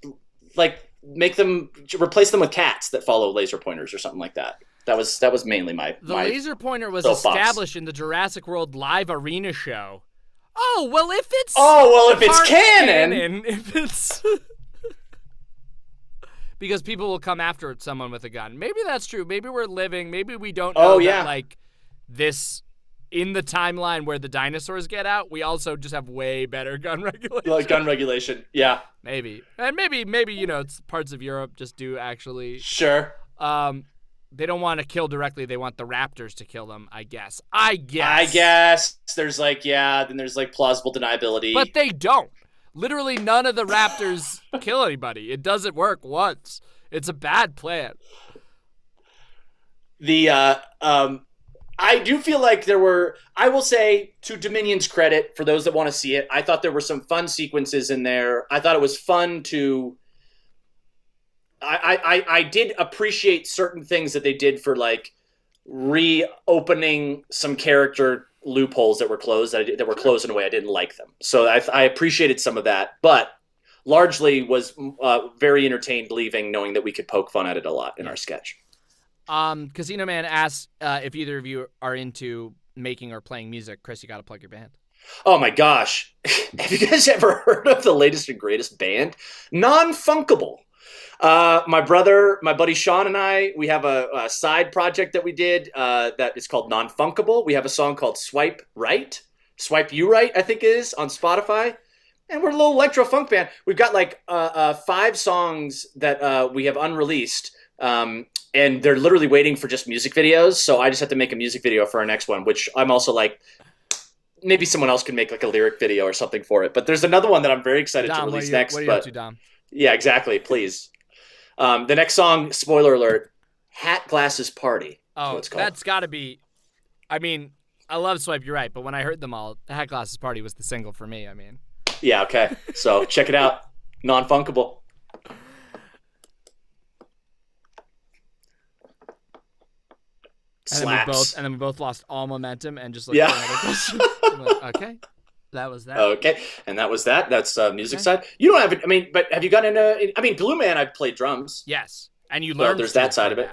make them replace them with cats that follow laser pointers or something like that. That was mainly my laser pointer was established in the Jurassic World live arena show. Oh well, if it's canon, if it's. Because people will come after someone with a gun. Maybe that's true. Maybe we're living. Maybe we don't know that, like, this, in the timeline where the dinosaurs get out, we also just have way better gun regulation. Like gun regulation, yeah. Maybe. And maybe, it's parts of Europe just do actually. Sure. They don't want to kill directly. They want the raptors to kill them, I guess. There's like, then there's like plausible deniability. But they don't. Literally none of the raptors kill anybody. It doesn't work once. It's a bad plan. I do feel like there were, I will say, to Dominion's credit, for those that want to see it, I thought there were some fun sequences in there. I thought it was fun to... I did appreciate certain things that they did for, like, reopening some character loopholes that were closed, that were closed in a way I didn't like them. So I appreciated some of that, but largely was very entertained leaving, knowing that we could poke fun at it a lot in our sketch. Casino Man asks if either of you are into making or playing music. Chris, you got to plug your band. Oh my gosh. Have you guys ever heard of the latest and greatest band? Non-Funkable. My brother, my buddy Sean, and I, we have a side project that we did that is called Non-Funkable. We have a song called Swipe Right, Swipe You Right, I think it is, on Spotify. And we're a little electro funk band. We've got like 5 songs that we have unreleased, and they're literally waiting for just music videos. So I just have to make a music video for our next one, which I'm also like, maybe someone else can make like a lyric video or something for it. But there's another one that I'm very excited to release next. What are you up to, Dom? Yeah, exactly. Please. The next song, spoiler alert, Hat Glasses Party. Oh, that's got to be. I mean, I love Swipe You're Right, but when I heard them all, the Hat Glasses Party was the single for me. I mean. Yeah, okay. So check it out. Non-Funkable. Slaps. And then we both lost all momentum and just looked at another question. Like, okay. That was that. Okay. And that was that. That's music side. You don't have it. I mean, but have you gotten into, I mean, Blue Man, I played drums. Yes. And you learned. There's that side of it.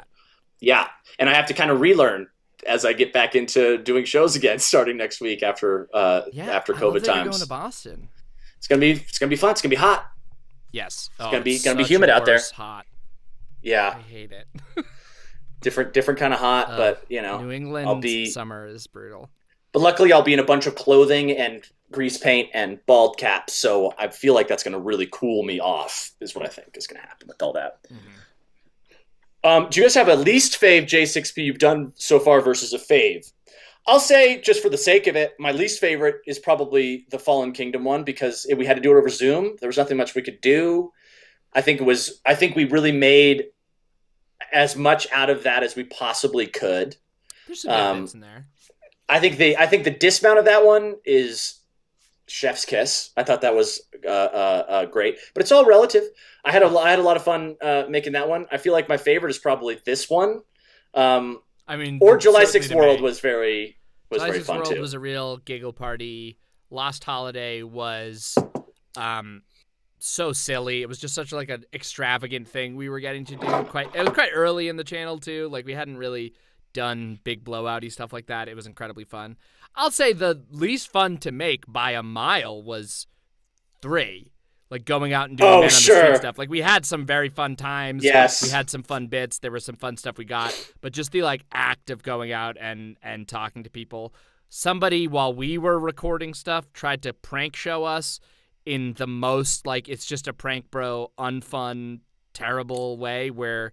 Yeah. And I have to kind of relearn as I get back into doing shows again starting next week after COVID times. You're going to Boston. It's gonna be fun. It's gonna be hot. Yes. It's gonna be humid out there. Hot. Yeah. I hate it. different kind of hot, but you know, New England summer is brutal. But luckily, I'll be in a bunch of clothing and grease paint and bald caps, so I feel like that's gonna really cool me off. Is what I think is gonna happen with all that. Mm-hmm. Do you guys have a least fave J6P you've done so far versus a fave? I'll say, just for the sake of it, my least favorite is probably the Fallen Kingdom one because we had to do it over Zoom. There was nothing much we could do. I think we really made as much out of that as we possibly could. There's some good bits in there. I think the dismount of that one is chef's kiss. I thought that was great, but it's all relative. I had a lot of fun making that one. I feel like my favorite is probably this one. I mean, or Julysixth World was very fun World too. Was a real giggle party. Lost Holiday was so silly. It was just such like an extravagant thing we were getting to do. It was quite early in the channel too. Like we hadn't really done big blowout-y stuff like that. It was incredibly fun. I'll say the least fun to make by a mile was 3. Like going out and doing man on the street stuff. Like we had some very fun times. Yes. We had some fun bits. There was some fun stuff we got. But just the like act of going out and talking to people. Somebody, while we were recording stuff, tried to prank show us in the most like it's just a prank bro, unfun, terrible way where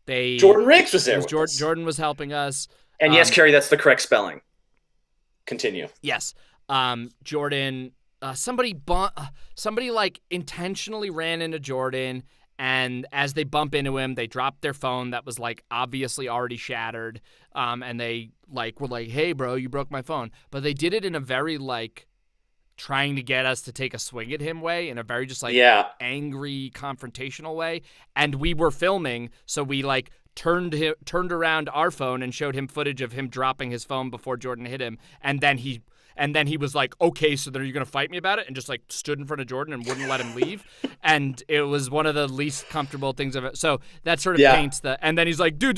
Jordan Riggs was there. Jordan was helping us. And yes, Carrie, that's the correct spelling. Continue. Yes. Jordan somebody like intentionally ran into Jordan, and as they bump into him, they dropped their phone that was like obviously already shattered. And they like were like, "Hey, bro, you broke my phone." But they did it in a very like trying to get us to take a swing at him way, in a very just like angry confrontational way. And we were filming, so we like turned around our phone and showed him footage of him dropping his phone before Jordan hit him, and then he was like, okay, so then are you going to fight me about it? And just like stood in front of Jordan and wouldn't let him leave. And it was one of the least comfortable things of it. So that sort of paints and then he's like, dude,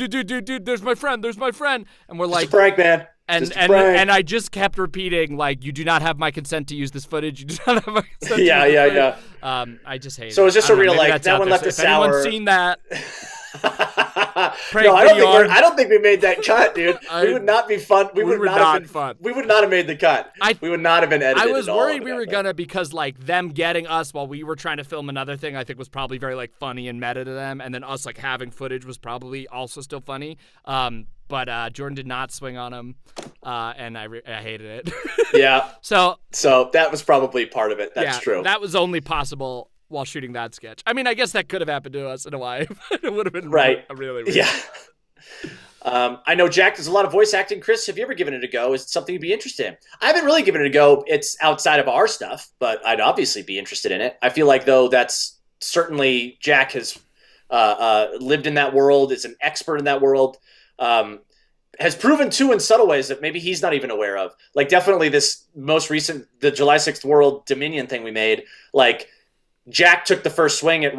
there's my friend. And we're like, it's a prank, man. And I just kept repeating, like, you do not have my consent to use this footage. You do not have my consent Yeah. I just hate it. So it was just a real, like, that one left a sour. If anyone's seen that... No, I don't think we made that cut, dude. We would not be fun. We would not have been fun. We would not have made the cut. We would not have been edited. I was worried we were gonna, because like them getting us while we were trying to film another thing, I think was probably very like funny and meta to them, and then us like having footage was probably also still funny. But Jordan did not swing on him, and I hated it. Yeah. So that was probably part of it. That's true. That was only possible while shooting that sketch. I mean, I guess that could have happened to us in a way. It would have been really weird. Yeah. I know Jack does a lot of voice acting. Chris, have you ever given it a go? Is it something you'd be interested in? I haven't really given it a go. It's outside of our stuff, but I'd obviously be interested in it. I feel like, though, that's certainly Jack has lived in that world, is an expert in that world, has proven, too, in subtle ways that maybe he's not even aware of. Like, definitely this most recent, the Julysixth World Dominion thing we made, like, Jack took the first swing at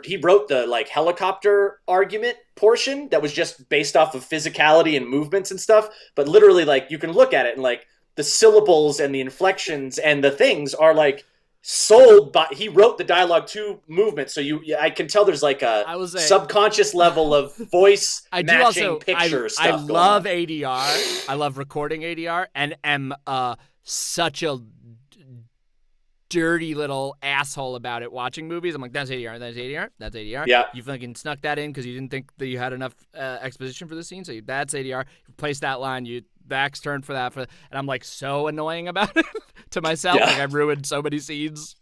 he wrote the like helicopter argument portion that was just based off of physicality and movements and stuff. But literally, like, you can look at it and like the syllables and the inflections and the things are like sold, but he wrote the dialogue to movement, so I can tell there's like a subconscious level of voice matching picture stuff. I love ADR. I love recording ADR, and am such a dirty little asshole about it watching movies. I'm like, that's ADR, that's ADR, that's ADR. Yeah. You fucking snuck that in because you didn't think that you had enough exposition for the scene, so that's ADR. You place that line, you back's turned for that, and I'm like so annoying about it to myself. Yeah. Like I've ruined so many scenes.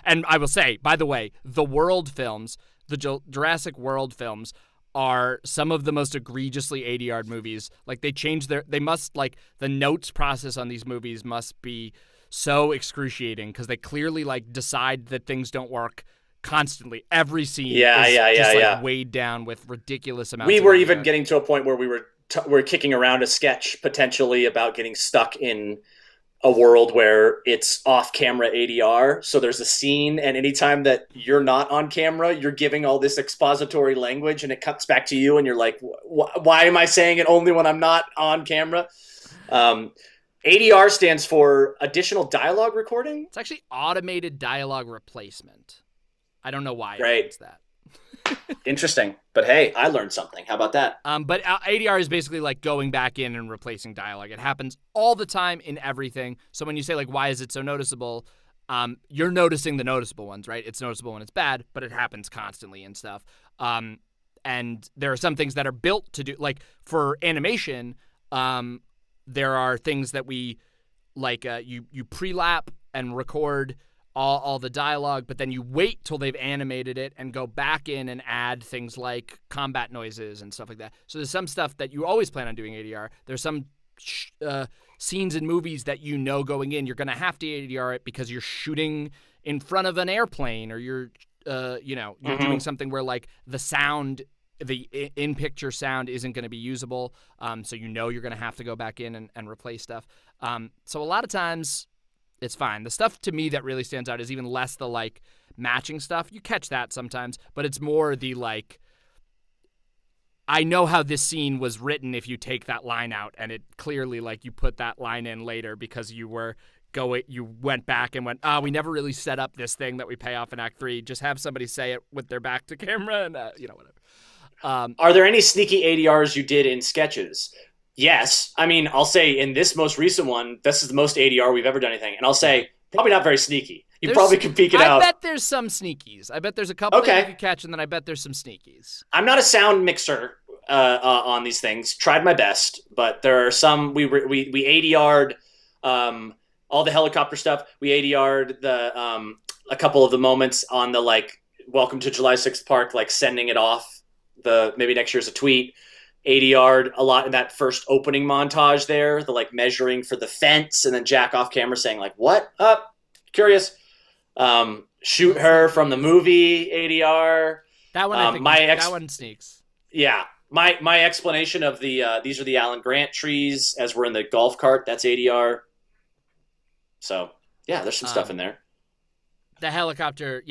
And I will say, by the way, the World films, the Jurassic World films, are some of the most egregiously ADR movies. Like they must, like, the notes process on these movies must be so excruciating because they clearly like decide that things don't work constantly. Every scene is weighed down with ridiculous amounts. We were even getting to a point where we're kicking around a sketch potentially about getting stuck in a world where it's off-camera ADR. So there's a scene, and anytime that you're not on camera, you're giving all this expository language, and it cuts back to you, and you're like, why am I saying it only when I'm not on camera? ADR stands for additional dialogue recording. It's actually automated dialogue replacement. I don't know why it means that. Interesting. But hey, I learned something. How about that? But ADR is basically like going back in and replacing dialogue. It happens all the time in everything. So when you say, like, why is it so noticeable? You're noticing the noticeable ones, right? It's noticeable when it's bad, but it happens constantly and stuff. And there are some things that are built to do, like for animation, there are things that we, like, you pre-lap and record all the dialogue, but then you wait till they've animated it and go back in and add things like combat noises and stuff like that. So there's some stuff that you always plan on doing ADR. There's some scenes in movies that going in, you're going to have to ADR it because you're shooting in front of an airplane, or you're doing something where, like, the sound, the in-picture sound isn't going to be usable. So you're going to have to go back in and replace stuff. So a lot of times it's fine. The stuff to me that really stands out is even less the, like, matching stuff. You catch that sometimes, but it's more the, like, I know how this scene was written if you take that line out, and it clearly, like, you put that line in later because you went back and went, we never really set up this thing that we pay off in Act 3. Just have somebody say it with their back to camera and, whatever. Are there any sneaky ADRs you did in sketches? Yes. I mean, I'll say in this most recent one, this is the most ADR we've ever done anything. And I'll say, probably not very sneaky. You probably could peek it out. I bet there's some sneakies. I bet there's a couple that you could catch, and then I bet there's some sneakies. I'm not a sound mixer on these things. Tried my best, but there are some. We ADR'd all the helicopter stuff. We ADR'd a couple of the moments on the, like, Welcome to July 6th Park, like sending it off. Maybe next year's a tweet. ADR'd a lot in that first opening montage there, the, like, measuring for the fence, and then Jack off camera saying, like, what? Curious. Shoot her from the movie ADR. That one, I think that one sneaks. Yeah. My explanation of these are the Alan Grant trees as we're in the golf cart, that's ADR. So, yeah, there's some stuff in there. The helicopter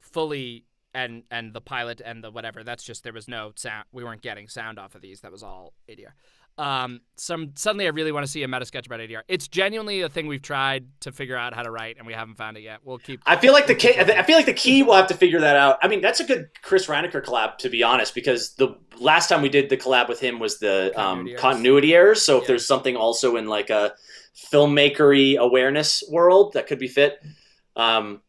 fully, and the pilot and the whatever, that's just, there was no sound. We weren't getting sound off of these. That was all ADR. Suddenly I really want to see a meta sketch about ADR. It's genuinely a thing we've tried to figure out how to write, and we haven't found it yet. We'll keep. I feel like the key we'll have to figure that out. I mean, that's a good Chris Reinecker collab, to be honest, because the last time we did the collab with him was the continuity errors. So if there's something also in, like, a filmmakery awareness world that could be fit. How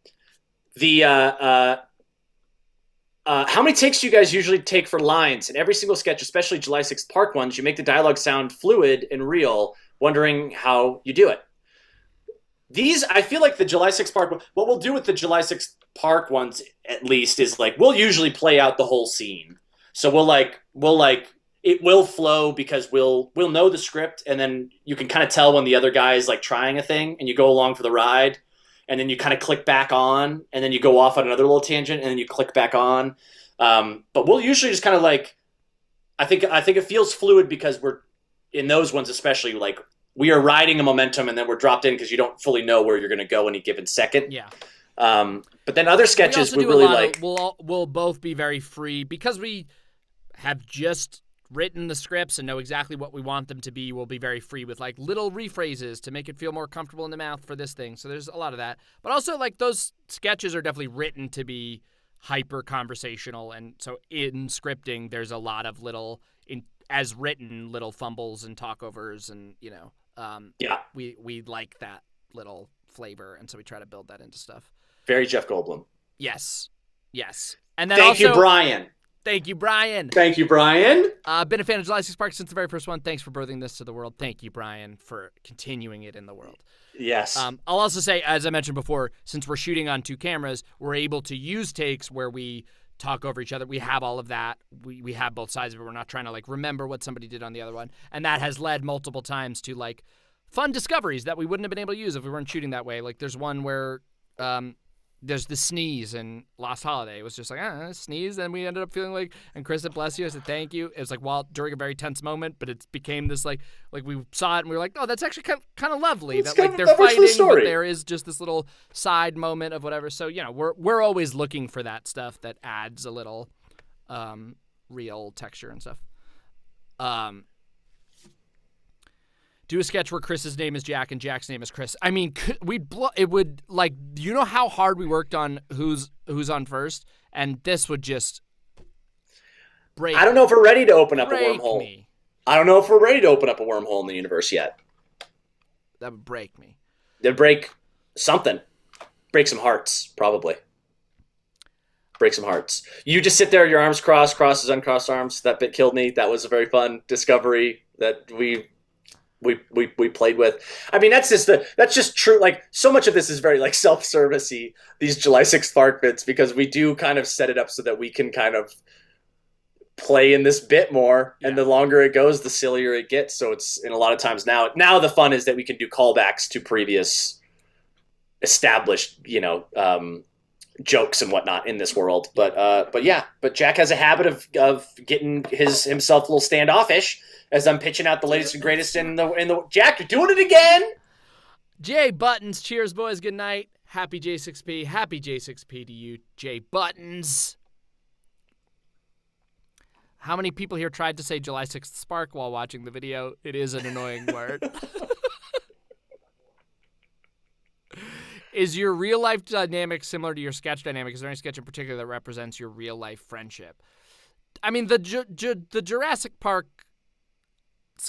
many takes do you guys usually take for lines? In every single sketch, especially July 6th Park ones, you make the dialogue sound fluid and real, wondering how you do it. These, I feel like the July 6th Park, what we'll do with the July 6th Park ones, at least, is, like, we'll usually play out the whole scene. So it will flow because we'll know the script, and then you can kind of tell when the other guy is, like, trying a thing, and you go along for the ride. And then you kind of click back on, and then you go off on another little tangent, and then you click back on. But we'll usually just kind of, like, I think it feels fluid because we're, in those ones especially, like, we are riding a momentum, and then we're dropped in because you don't fully know where you're going to go any given second. Yeah. But then other sketches we really like. We'll both be very free because we have just written the scripts and know exactly what we want them to be. We'll be very free with like little rephrases to make it feel more comfortable in the mouth for this thing. So there's a lot of that. But also like those sketches are definitely written to be hyper conversational, and so in scripting there's a lot of little as written little fumbles and talkovers, and we like that little flavor, and so we try to build that into stuff. Very Jeff Goldblum. Yes. And then Thank you, Brian. Thank you, Brian. Thank you, Brian. Been a fan of Julysixth Park since the very first one. Thanks for birthing this to the world. Thank you, Brian, for continuing it in the world. Yes. I'll also say, as I mentioned before, since we're shooting on 2 cameras, we're able to use takes where we talk over each other. We have all of that. We have both sides of it. We're not trying to like remember what somebody did on the other one. And that has led multiple times to like fun discoveries that we wouldn't have been able to use if we weren't shooting that way. Like there's one where there's the sneeze in Lost Holiday. It was just like, sneeze, and we ended up feeling like, and Chris said, bless you, I said, thank you. It was like, during a very tense moment, but it became this like we saw it and we were like, oh, that's actually kind of lovely. That like they're fighting, but there is just this little side moment of whatever. So, we're always looking for that stuff that adds a little real texture and stuff. Do a sketch where Chris's name is Jack and Jack's name is Chris. I mean, it would like, you know how hard we worked on who's on first, and this would just break. I don't know if we're ready to open up a wormhole. Me. I don't know if we're ready to open up a wormhole in the universe yet. That would break me. It'd break something. Break some hearts, probably. Break some hearts. You just sit there, your arms crossed, crosses, uncrossed arms. That bit killed me. That was a very fun discovery that we played with. I mean, that's just true. Like, so much of this is very like self-servicey, these Julysixth Park bits, because we do kind of set it up so that we can kind of play in this bit more, and the longer it goes, the sillier it gets. So it's, in a lot of times now the fun is that we can do callbacks to previous established, jokes and whatnot in this world. But Jack has a habit of getting himself a little standoffish as I'm pitching out the latest and greatest in the Jack, you're doing it again. J Buttons, cheers, boys. Good night. Happy J6P. Happy J6P to you, J Buttons. How many people here tried to say Julysixth Spark while watching the video? It is an annoying word. Is your real life dynamic similar to your sketch dynamic? Is there any sketch in particular that represents your real life friendship? I mean, the Jurassic Park.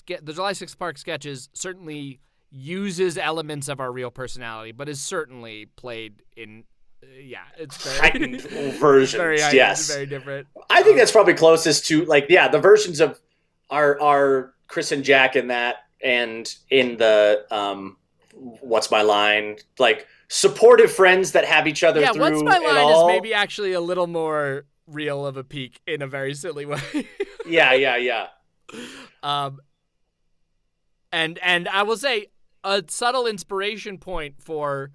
The Julysixth Park sketches certainly uses elements of our real personality, but is certainly played in, it's very heightened versions. Very heightened, yes, very different. I think that's probably closest to the versions of our Chris and Jack in that, and in the What's My Line, like supportive friends that have each other through. What's My Line is maybe actually a little more real of a peak in a very silly way. Yeah. And I will say a subtle inspiration point for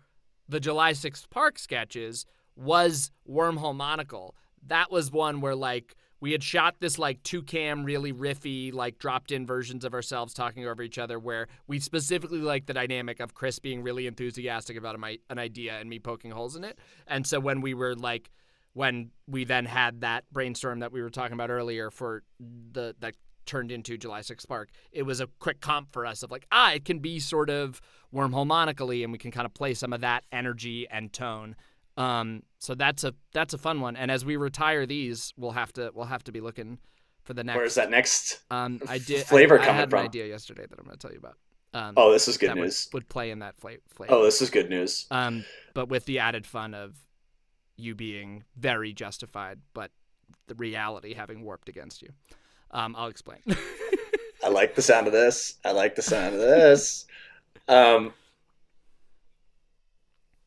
the Julysixth Park sketches was Wormhole Monocle. That was one where like we had shot this like 2-cam really riffy like dropped in versions of ourselves talking over each other, where we specifically liked the dynamic of Chris being really enthusiastic about an idea and me poking holes in it. And so when we then had that brainstorm that we were talking about earlier for that turned into Julysixth Park, it was a quick comp for us of like, it can be sort of Wormhole Monocle-y, and we can kind of play some of that energy and tone. So that's a fun one. And as we retire these, we'll have to be looking for the next. Where's that next flavor coming from? I had an idea yesterday that I'm going to tell you about. This is good news. Would play in that flavor. Oh, this is good news. But with the added fun of you being very justified, but the reality having warped against you. I'll explain. I like the sound of this.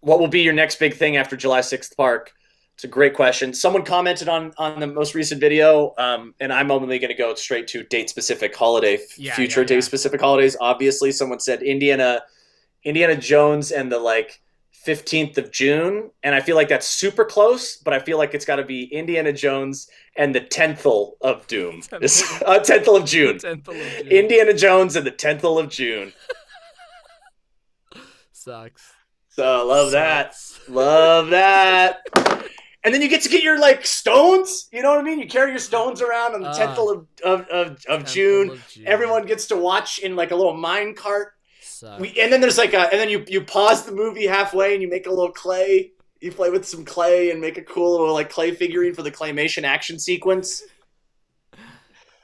What will be your next big thing after Julysixth Park? It's a great question. Someone commented on the most recent video, and I'm only going to go straight to date-specific holiday, future date-specific holidays. Obviously, someone said Indiana Jones and the 15th of June, and I feel like that's super close, but I feel like it's got to be Indiana Jones and the 10th of Doom. 10th of June. Indiana Jones and the 10th of June. Sucks. So love that. And then you get to get your like stones. You know what I mean? You carry your stones around on the 10th of June. Everyone gets to watch in like a little mine cart. And then there's like and then you pause the movie halfway and you make a little clay. You play with some clay and make a cool little like clay figurine for the claymation action sequence.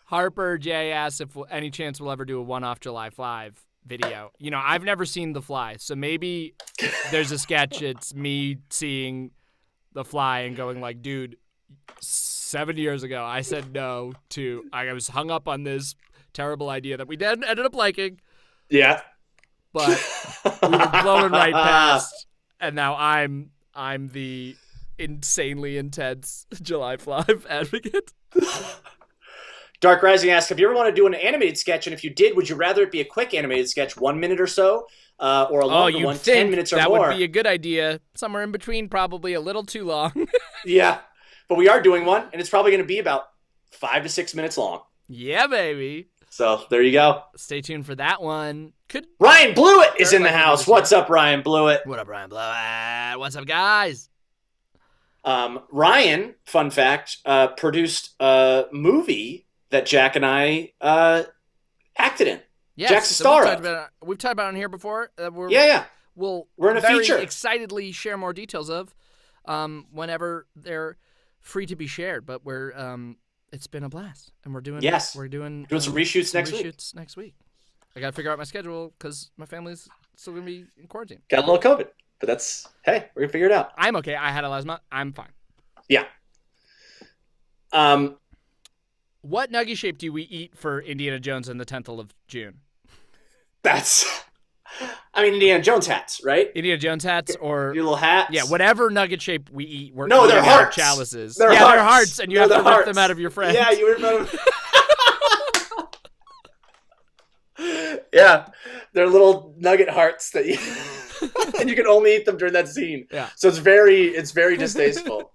Harper J asks if any chance we'll ever do a one-off July 5 video. You know, I've never seen The Fly, so maybe there's a sketch. It's me seeing The Fly and going like, dude, 7 years ago I said no to. I was hung up on this terrible idea that we then ended up liking. Yeah, but we were blowing right past, and now I'm the insanely intense July 5 advocate. Dark Rising asks, have you ever wanted to do an animated sketch? And if you did, would you rather it be a quick animated sketch, 1 minute or so, or a longer one, 10 minutes or more? That would be a good idea. Somewhere in between, probably a little too long. Yeah, but we are doing one, and it's probably going to be about 5 to 6 minutes long. Yeah, baby. So there you go. Stay tuned for that one. Ryan Blewett is in the house. What's up, Ryan Blewett? What up, Ryan Blewett? What's up, guys? Ryan, fun fact, produced a movie that Jack and I acted in. Yes, Jack's a star of. We've talked about it on here before. We're in a very feature. Excitedly share more details of whenever they're free to be shared. But it's been a blast, and we're doing some reshoots next week. I gotta figure out my schedule because my family's still gonna be in quarantine. Got a little COVID, but we're gonna figure it out. I'm okay. I had it last month. I'm fine. Yeah. What nugget shape do we eat for Indiana Jones and the 10th of June? Indiana Jones hats, right? Indiana Jones hats or your little hats. Yeah, whatever nugget shape we eat. They're hearts. Chalices. They're hearts, and you have to rip them out of your friends. Yeah, you rip them out of. Yeah, they're little nugget hearts that you, and you can only eat them during that scene. Yeah. So it's very distasteful.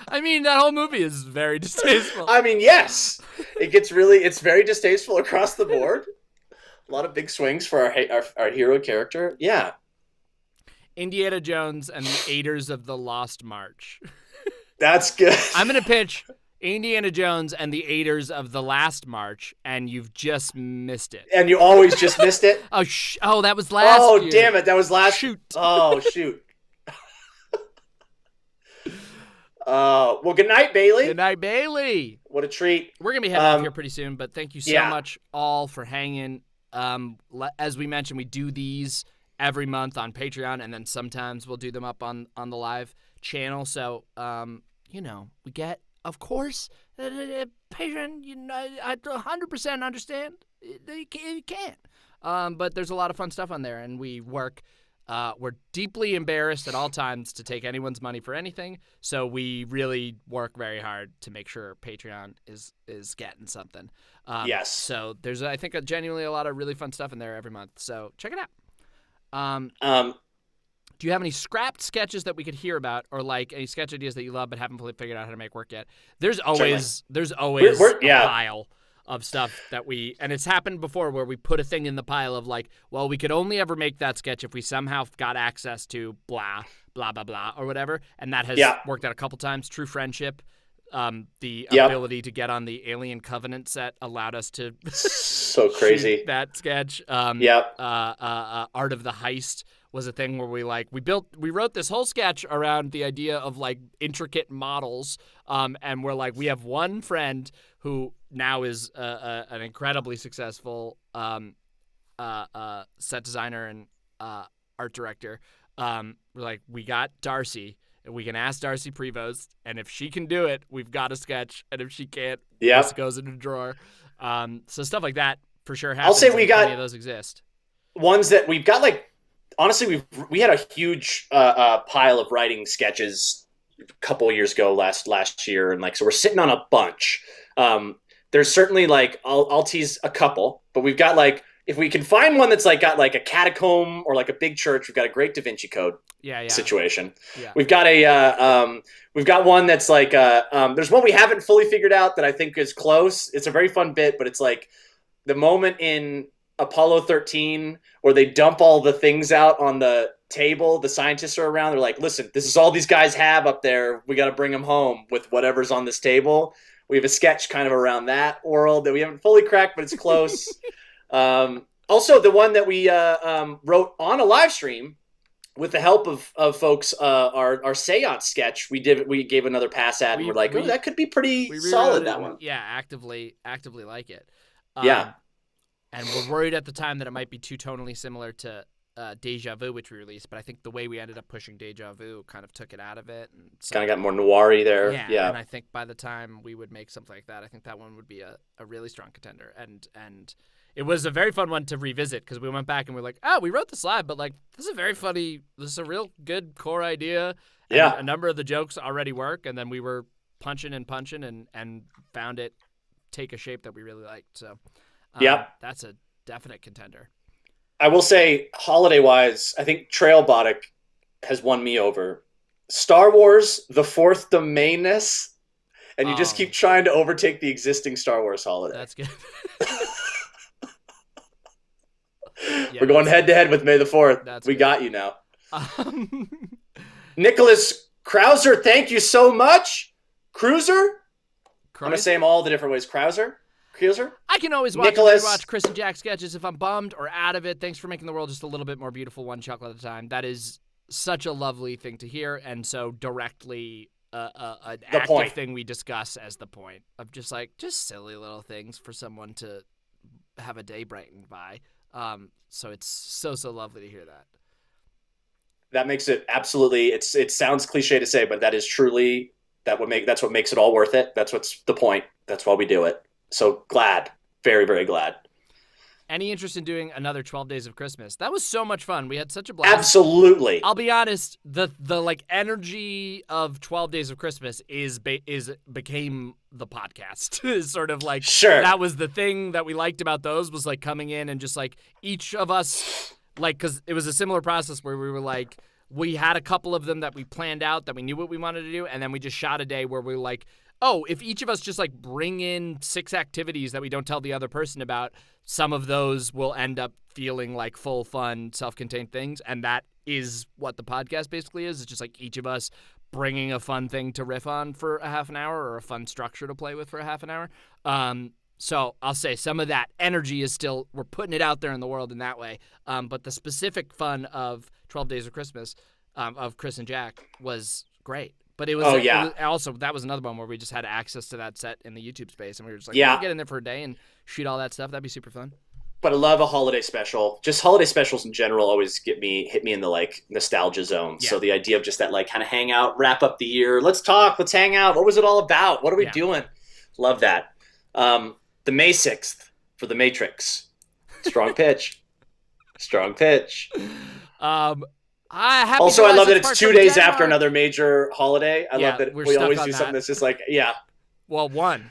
I mean, that whole movie is very distasteful. I mean, yes, it's very distasteful across the board. A lot of big swings for our hero character. Yeah. Indiana Jones and the Aiders of the Lost March. That's good. I'm going to pitch Indiana Jones and the Aiders of the Last March, and you've just missed it. And you always just missed it? Oh, that was last year. Oh, damn it. That was last. Shoot. Oh, shoot. Well, good night, Bailey. Good night, Bailey. What a treat. We're going to be heading off here pretty soon, but thank you so much all for hanging. As we mentioned, we do these every month on Patreon, and then sometimes we'll do them up on the live channel. So, we get, of course, Patreon, I 100% understand. You can't. But there's a lot of fun stuff on there, and we work. We're deeply embarrassed at all times to take anyone's money for anything, so we really work very hard to make sure Patreon is getting something. Yes. So there's, I think, genuinely a lot of really fun stuff in there every month. So check it out. Do you have any scrapped sketches that we could hear about, or like any sketch ideas that you love but haven't fully figured out how to make work yet? There's always a pile of stuff that and it's happened before where we put a thing in the pile of like, well, we could only ever make that sketch if we somehow got access to blah, blah, blah, blah, or whatever. And that has worked out a couple times. True Friendship, the ability to get on the Alien Covenant set allowed us to so crazy shoot that sketch. Art of the Heist was a thing where we wrote this whole sketch around the idea of like intricate models. And we're like, we have one friend who now is an incredibly successful set designer and art director. We're like, we got Darcy, and we can ask Darcy Prevost, and if she can do it, we've got a sketch, and if she can't, this goes in a drawer. So stuff like that for sure happens. I'll say we got plenty of those exist. Ones that we've got, like, honestly, we had a huge pile of writing sketches a couple of years ago last year, and like, so we're sitting on a bunch. There's certainly like, I'll tease a couple, but we've got like, if we can find one that's like got like a catacomb or like a big church, we've got a great Da Vinci Code situation. Yeah. We've got we've got one that's like there's one we haven't fully figured out that I think is close. It's a very fun bit, but it's like the moment in Apollo 13 where they dump all the things out on the table. The scientists are around. They're like, listen, this is all these guys have up there. We got to bring them home with whatever's on this table. We have a sketch kind of around that world that we haven't fully cracked, but it's close. Also, the one that we wrote on a live stream with the help of folks, our seance sketch, we gave another pass at, and we're like, that could be pretty solid, that one. Yeah, actively like it. Yeah. And we're worried at the time that it might be too tonally similar to Deja Vu, which we released, but I think the way we ended up pushing Deja Vu kind of took it out of it. And so, kind of got more noir-y there. Yeah, and I think by the time we would make something like that, I think that one would be a really strong contender. And it was a very fun one to revisit because we went back and we're like, we wrote this live, but like this is a real good core idea. Yeah. A number of the jokes already work, and then we were punching and found it take a shape that we really liked. So that's a definite contender. I will say, holiday-wise, I think Trailbotic has won me over. Star Wars, the fourth domainness, and you just keep trying to overtake the existing Star Wars holiday. That's good. We're going head-to-head with May the 4th. We got you now. Nicholas Krauser, thank you so much. Cruiser? I'm going to say them all the different ways. Krauser? I can always watch Chris and Jack sketches if I'm bummed or out of it. Thanks for making the world just a little bit more beautiful, one chuckle at a time. That is such a lovely thing to hear, and so directly an active thing we discuss as the point of just silly little things for someone to have a day brightened by. So it's so lovely to hear that. That makes it absolutely. It sounds cliche to say, but that is truly that's what makes it all worth it. That's what's the point. That's why we do it. So glad, very, very glad. Any interest in doing another 12 Days of Christmas? That was so much fun. We had such a blast. Absolutely. I'll be honest. The like energy of 12 Days of Christmas became the podcast. Is sort of like that was the thing that we liked about those was like coming in and just like each of us like because it was a similar process where we were like we had a couple of them that we planned out that we knew what we wanted to do, and then we just shot a day where we were like, if each of us just like bring in 6 activities that we don't tell the other person about, some of those will end up feeling like full, fun, self-contained things. And that is what the podcast basically is. It's just like each of us bringing a fun thing to riff on for a half an hour or a fun structure to play with for a half an hour. So I'll say some of that energy is still, we're putting it out there in the world in that way. But the specific fun of 12 Days of Christmas of Chris and Jack was great. But it was, also, that was another one where we just had access to that set in the YouTube space. And we were just like, we'll get in there for a day and shoot all that stuff. That'd be super fun. But I love a holiday special. Just holiday specials in general always hit me in the like nostalgia zone. Yeah. So the idea of just that like kind of hang out, wrap up the year. Let's talk. Let's hang out. What was it all about? What are we doing? Love that. The May 6th for The Matrix. Strong pitch. Strong pitch. I love that it's 2 days after another major holiday. I love that we always do something that's just like, Well, one.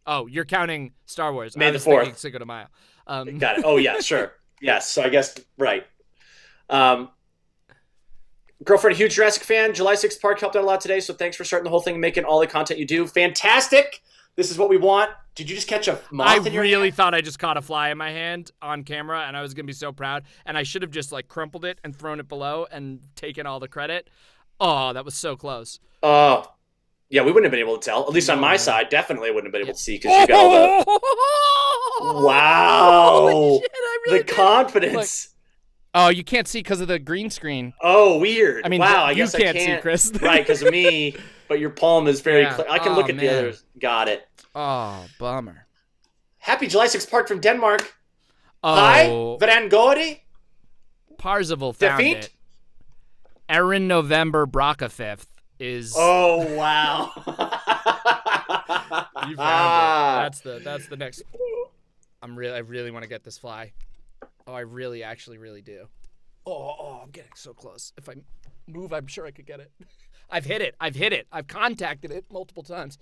Oh, you're counting Star Wars. May the 4th. Cinco de Mayo. Got it. Oh, yeah, sure. Yes, so I guess, right. Girlfriend, huge Jurassic fan. Julysixth Park helped out a lot today, so thanks for starting the whole thing and making all the content you do. Fantastic. This is what we want. Did you just catch a moth in your hand? I really thought I just caught a fly in my hand on camera, and I was going to be so proud. And I should have just like crumpled it and thrown it below and taken all the credit. Oh, that was so close. Yeah, we wouldn't have been able to tell. At least on my side, definitely wouldn't have been able to see because you got all the... Wow. Holy shit, I really did. Confidence. Oh, you can't see because of the green screen. Oh, weird. I mean, wow, I guess I can't see, Chris. Right, because of me. But your palm is very clear. I can look at the others. Got it. Oh, bummer. Happy Julysixth Park from Denmark. Oh. Hi, Vrangori. Parzival found it. Erin November Braca 5th is... Oh, wow. You found it. That's the next... I really want to get this fly. Oh, I really do. Oh, I'm getting so close. If I move, I'm sure I could get it. I've hit it. I've contacted it multiple times.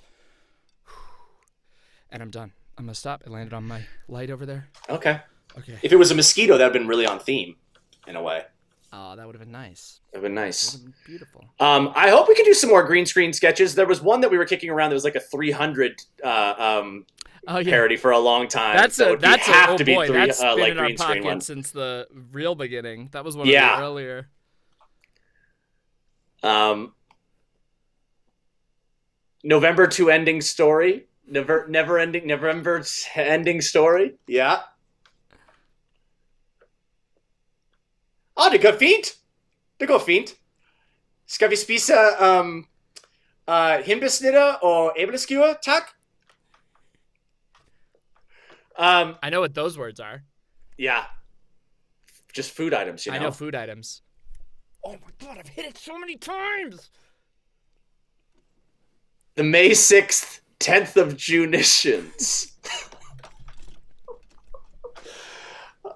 And I'm done. I'm going to stop. It landed on my light over there. Okay. If it was a mosquito, that would have been really on theme, in a way. Oh, that would have been nice. That would have been nice. That would have been beautiful. I hope we can do some more green screen sketches. There was one that we were kicking around that was like a 300 parody for a long time. That's been in our green screen pocket one. since the real beginning. That was one of the earlier. November to ending story. November's ending story. Ja. Det går fint. Det går fint. Skal vi spise hindbærsnitter og æbleskiver, tak? I know what those words are. Yeah. Just food items, you know? I know food items. Oh my god, I've hit it so many times! The May 6th, 10th of June-itions.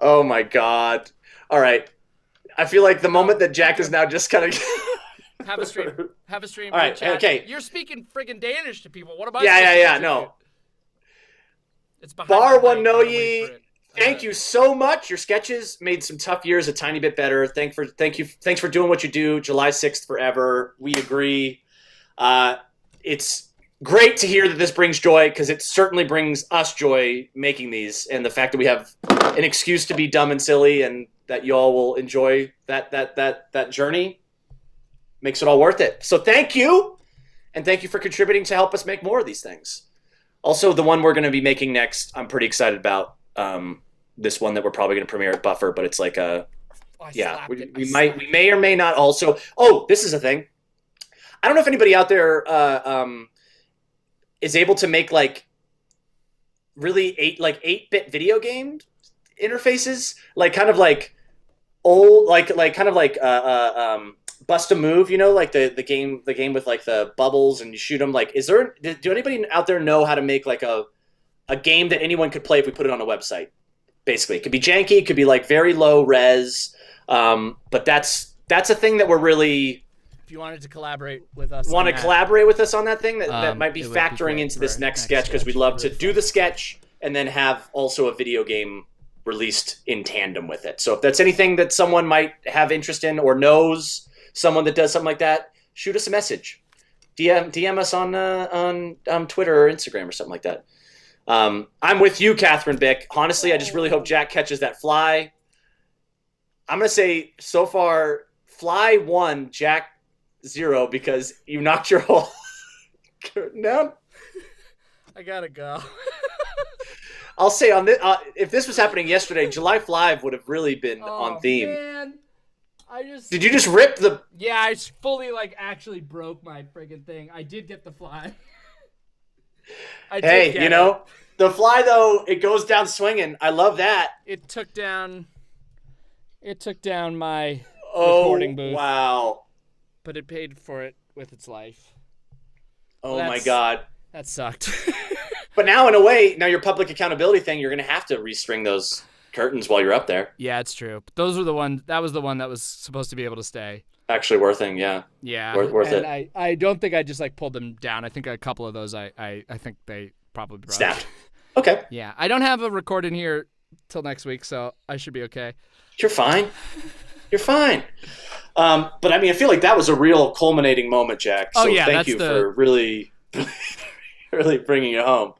Oh my god. All right. I feel like the moment that Jack is now just kind of... Have a stream. Have a stream. All right, chat. okay. You're speaking friggin' Danish to people. What about Yeah, no. It's behind Bar my one mic. no I'm gonna ye. wait for it. Thank you so much. Your sketches made some tough years a tiny bit better. Thanks for doing what you do. July 6th forever. We agree. It's great to hear that this brings joy, because it certainly brings us joy making these, and the fact that we have an excuse to be dumb and silly, and that y'all will enjoy that journey makes it all worth it. So thank you, and thank you for contributing to help us make more of these things. Also, the one we're going to be making next, I'm pretty excited about. This one that we're probably going to premiere at Buffer, but it's like a we may or may not also. Oh, this is a thing. I don't know if anybody out there is able to make like really 8-bit video game interfaces, like kind of like old kind of like Bust a Move, you know, like the game with like the bubbles and you shoot them. Like, do anybody out there know how to make like a game that anyone could play if we put it on a website? Basically, it could be janky, it could be like very low res, but that's a thing that we're really. If you wanted to collaborate with us, collaborate with us on that thing, that might be factoring be into this next sketch, because we'd love to do the sketch and then have also a video game released in tandem with it. So if that's anything that someone might have interest in or knows someone that does something like that, shoot us a message, DM us on Twitter or Instagram or something like that. I'm with you, Catherine Bick. Honestly, I just really hope Jack catches that fly. I'm going to say so far, fly 1, Jack 0, because you knocked your whole curtain down. I gotta go. I'll say on this, if this was happening yesterday, July Fly would have really been on theme. Man. Did you just rip the... Yeah, I fully actually broke my friggin' thing. I did get the fly. Hey, you know, the fly, though, it goes down swinging. I love that. It took down my recording booth. Wow. But it paid for it with its life. Oh, my God. That sucked. But now, in a way, your public accountability thing, you're going to have to restring those curtains while you're up there. Yeah, it's true. But those were the one. That was the one that was supposed to be able to stay. Actually worth it, yeah. Yeah. Worth it. I don't think I just pulled them down. I think a couple of those I think they probably broke. Snapped. Okay. Yeah. I don't have a record in here till next week, so I should be okay. You're fine. You're fine. But I mean, I feel like that was a real culminating moment, Jack. So thank you for really, really bringing it home.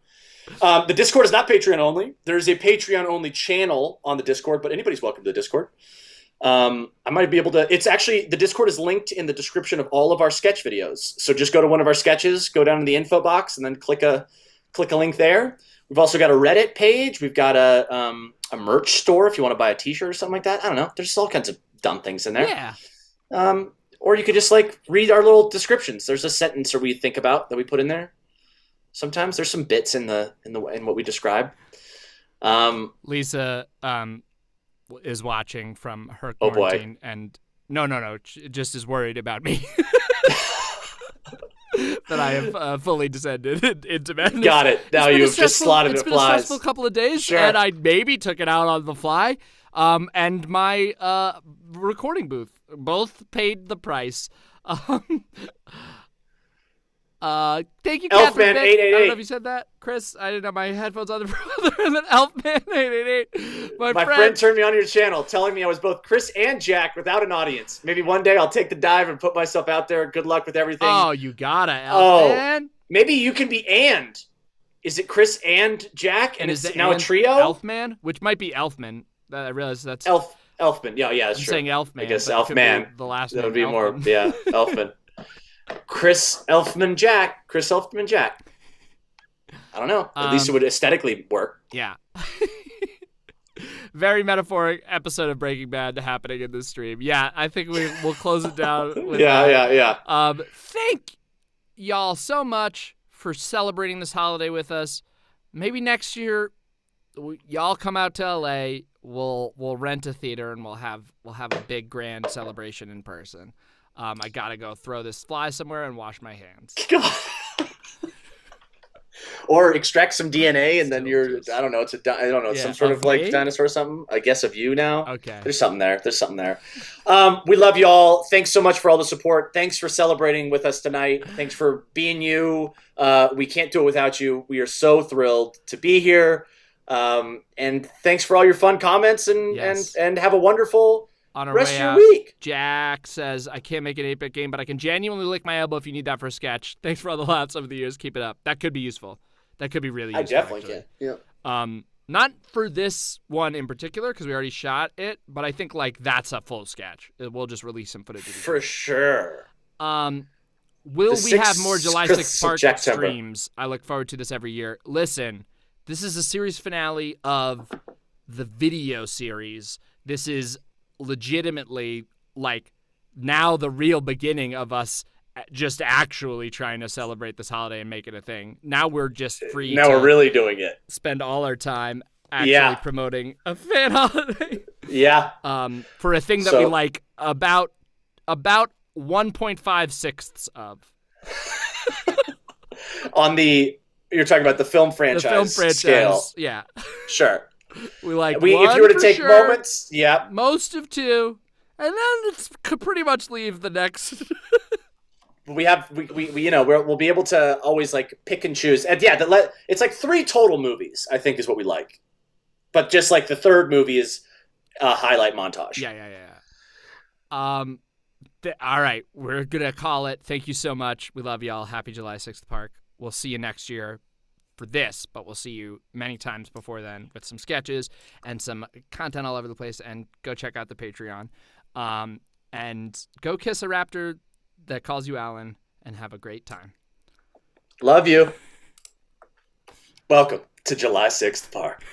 The Discord is not Patreon only. There's a Patreon only channel on the Discord, but anybody's welcome to the Discord. I might be able to. It's actually, the Discord is linked in the description of all of our sketch videos. So just go to one of our sketches, go down in the info box, and then click a link there. We've also got a Reddit page. We've got a merch store if you want to buy a T-shirt or something like that. I don't know. There's all kinds of dumb things in there. Yeah. Or you could just read our little descriptions. There's a sentence or we think about that we put in there. Sometimes there's some bits in what we describe. Lisa is watching from her quarantine, and no, just is worried about me. That I have fully descended into madness. Got it. Now you've just slotted it flies. It's been a stressful couple of days, sure. And I maybe took it out on the fly. And my recording booth both paid the price. Thank you, Catherine. Elfman 888. I don't know if you said that, Chris. I didn't have my headphones on the front. And then Elfman 888. My friend turned me on your channel, telling me I was both Chris and Jack without an audience. Maybe one day I'll take the dive and put myself out there. Good luck with everything. Oh, you gotta, Elfman. Maybe you can be and. Is it Chris and Jack? And it's now a trio? Elfman, which might be Elfman. I realize that's Elfman. Yeah, that's true. I'm saying Elfman. I guess Elfman. The last that would be Elfman. more. Yeah, Elfman. Chris Elfman Jack. I don't know. At least it would aesthetically work. Yeah. Very metaphoric episode of Breaking Bad happening in this stream. Yeah, I think we'll close it down with Yeah. Thank y'all so much for celebrating this holiday with us. Maybe next year, y'all come out to LA. We'll rent a theater and we'll have a big grand celebration in person. I gotta go throw this fly somewhere and wash my hands. Or extract some DNA and then it's some sort of like dinosaur or something. I guess of you now. Okay. There's something there. We love you all. Thanks so much for all the support. Thanks for celebrating with us tonight. Thanks for being you. We can't do it without you. We are so thrilled to be here. And thanks for all your fun comments and have a wonderful rest of your week. Jack says, I can't make an 8-bit game, but I can genuinely lick my elbow if you need that for a sketch. Thanks for all the laughs over the years. Keep it up. That could be useful. That could be really useful. I definitely can. Yeah. Not for this one in particular, because we already shot it, but I think like that's a full sketch. We'll just release some footage. For sure. Will we have more July 6th Park streams? I look forward to this every year. Listen, this is a series finale of the video series. This is legitimately like now the real beginning of us just actually trying to celebrate this holiday and make it a thing. Now we're just free. Now we're really doing it. Spend all our time actually promoting a fan holiday. Yeah. For a thing that we like about 1.5/6 of. You're talking about the film franchise. The film franchise scale. Yeah. Sure. We like if you were to take moments, most of 2, and then it's could pretty much leave the next. We'll be able to always like pick and choose, and it's like 3 total movies. I think is what we like, but just like the third movie is a highlight montage. Yeah. All right, we're gonna call it. Thank you so much. We love y'all. Happy July 6th, Park. We'll see you next year for this, but we'll see you many times before then with some sketches and some content all over the place. And go check out the Patreon. And go kiss a raptor that calls you Alan and have a great time. Love you. Welcome to July 6th Park.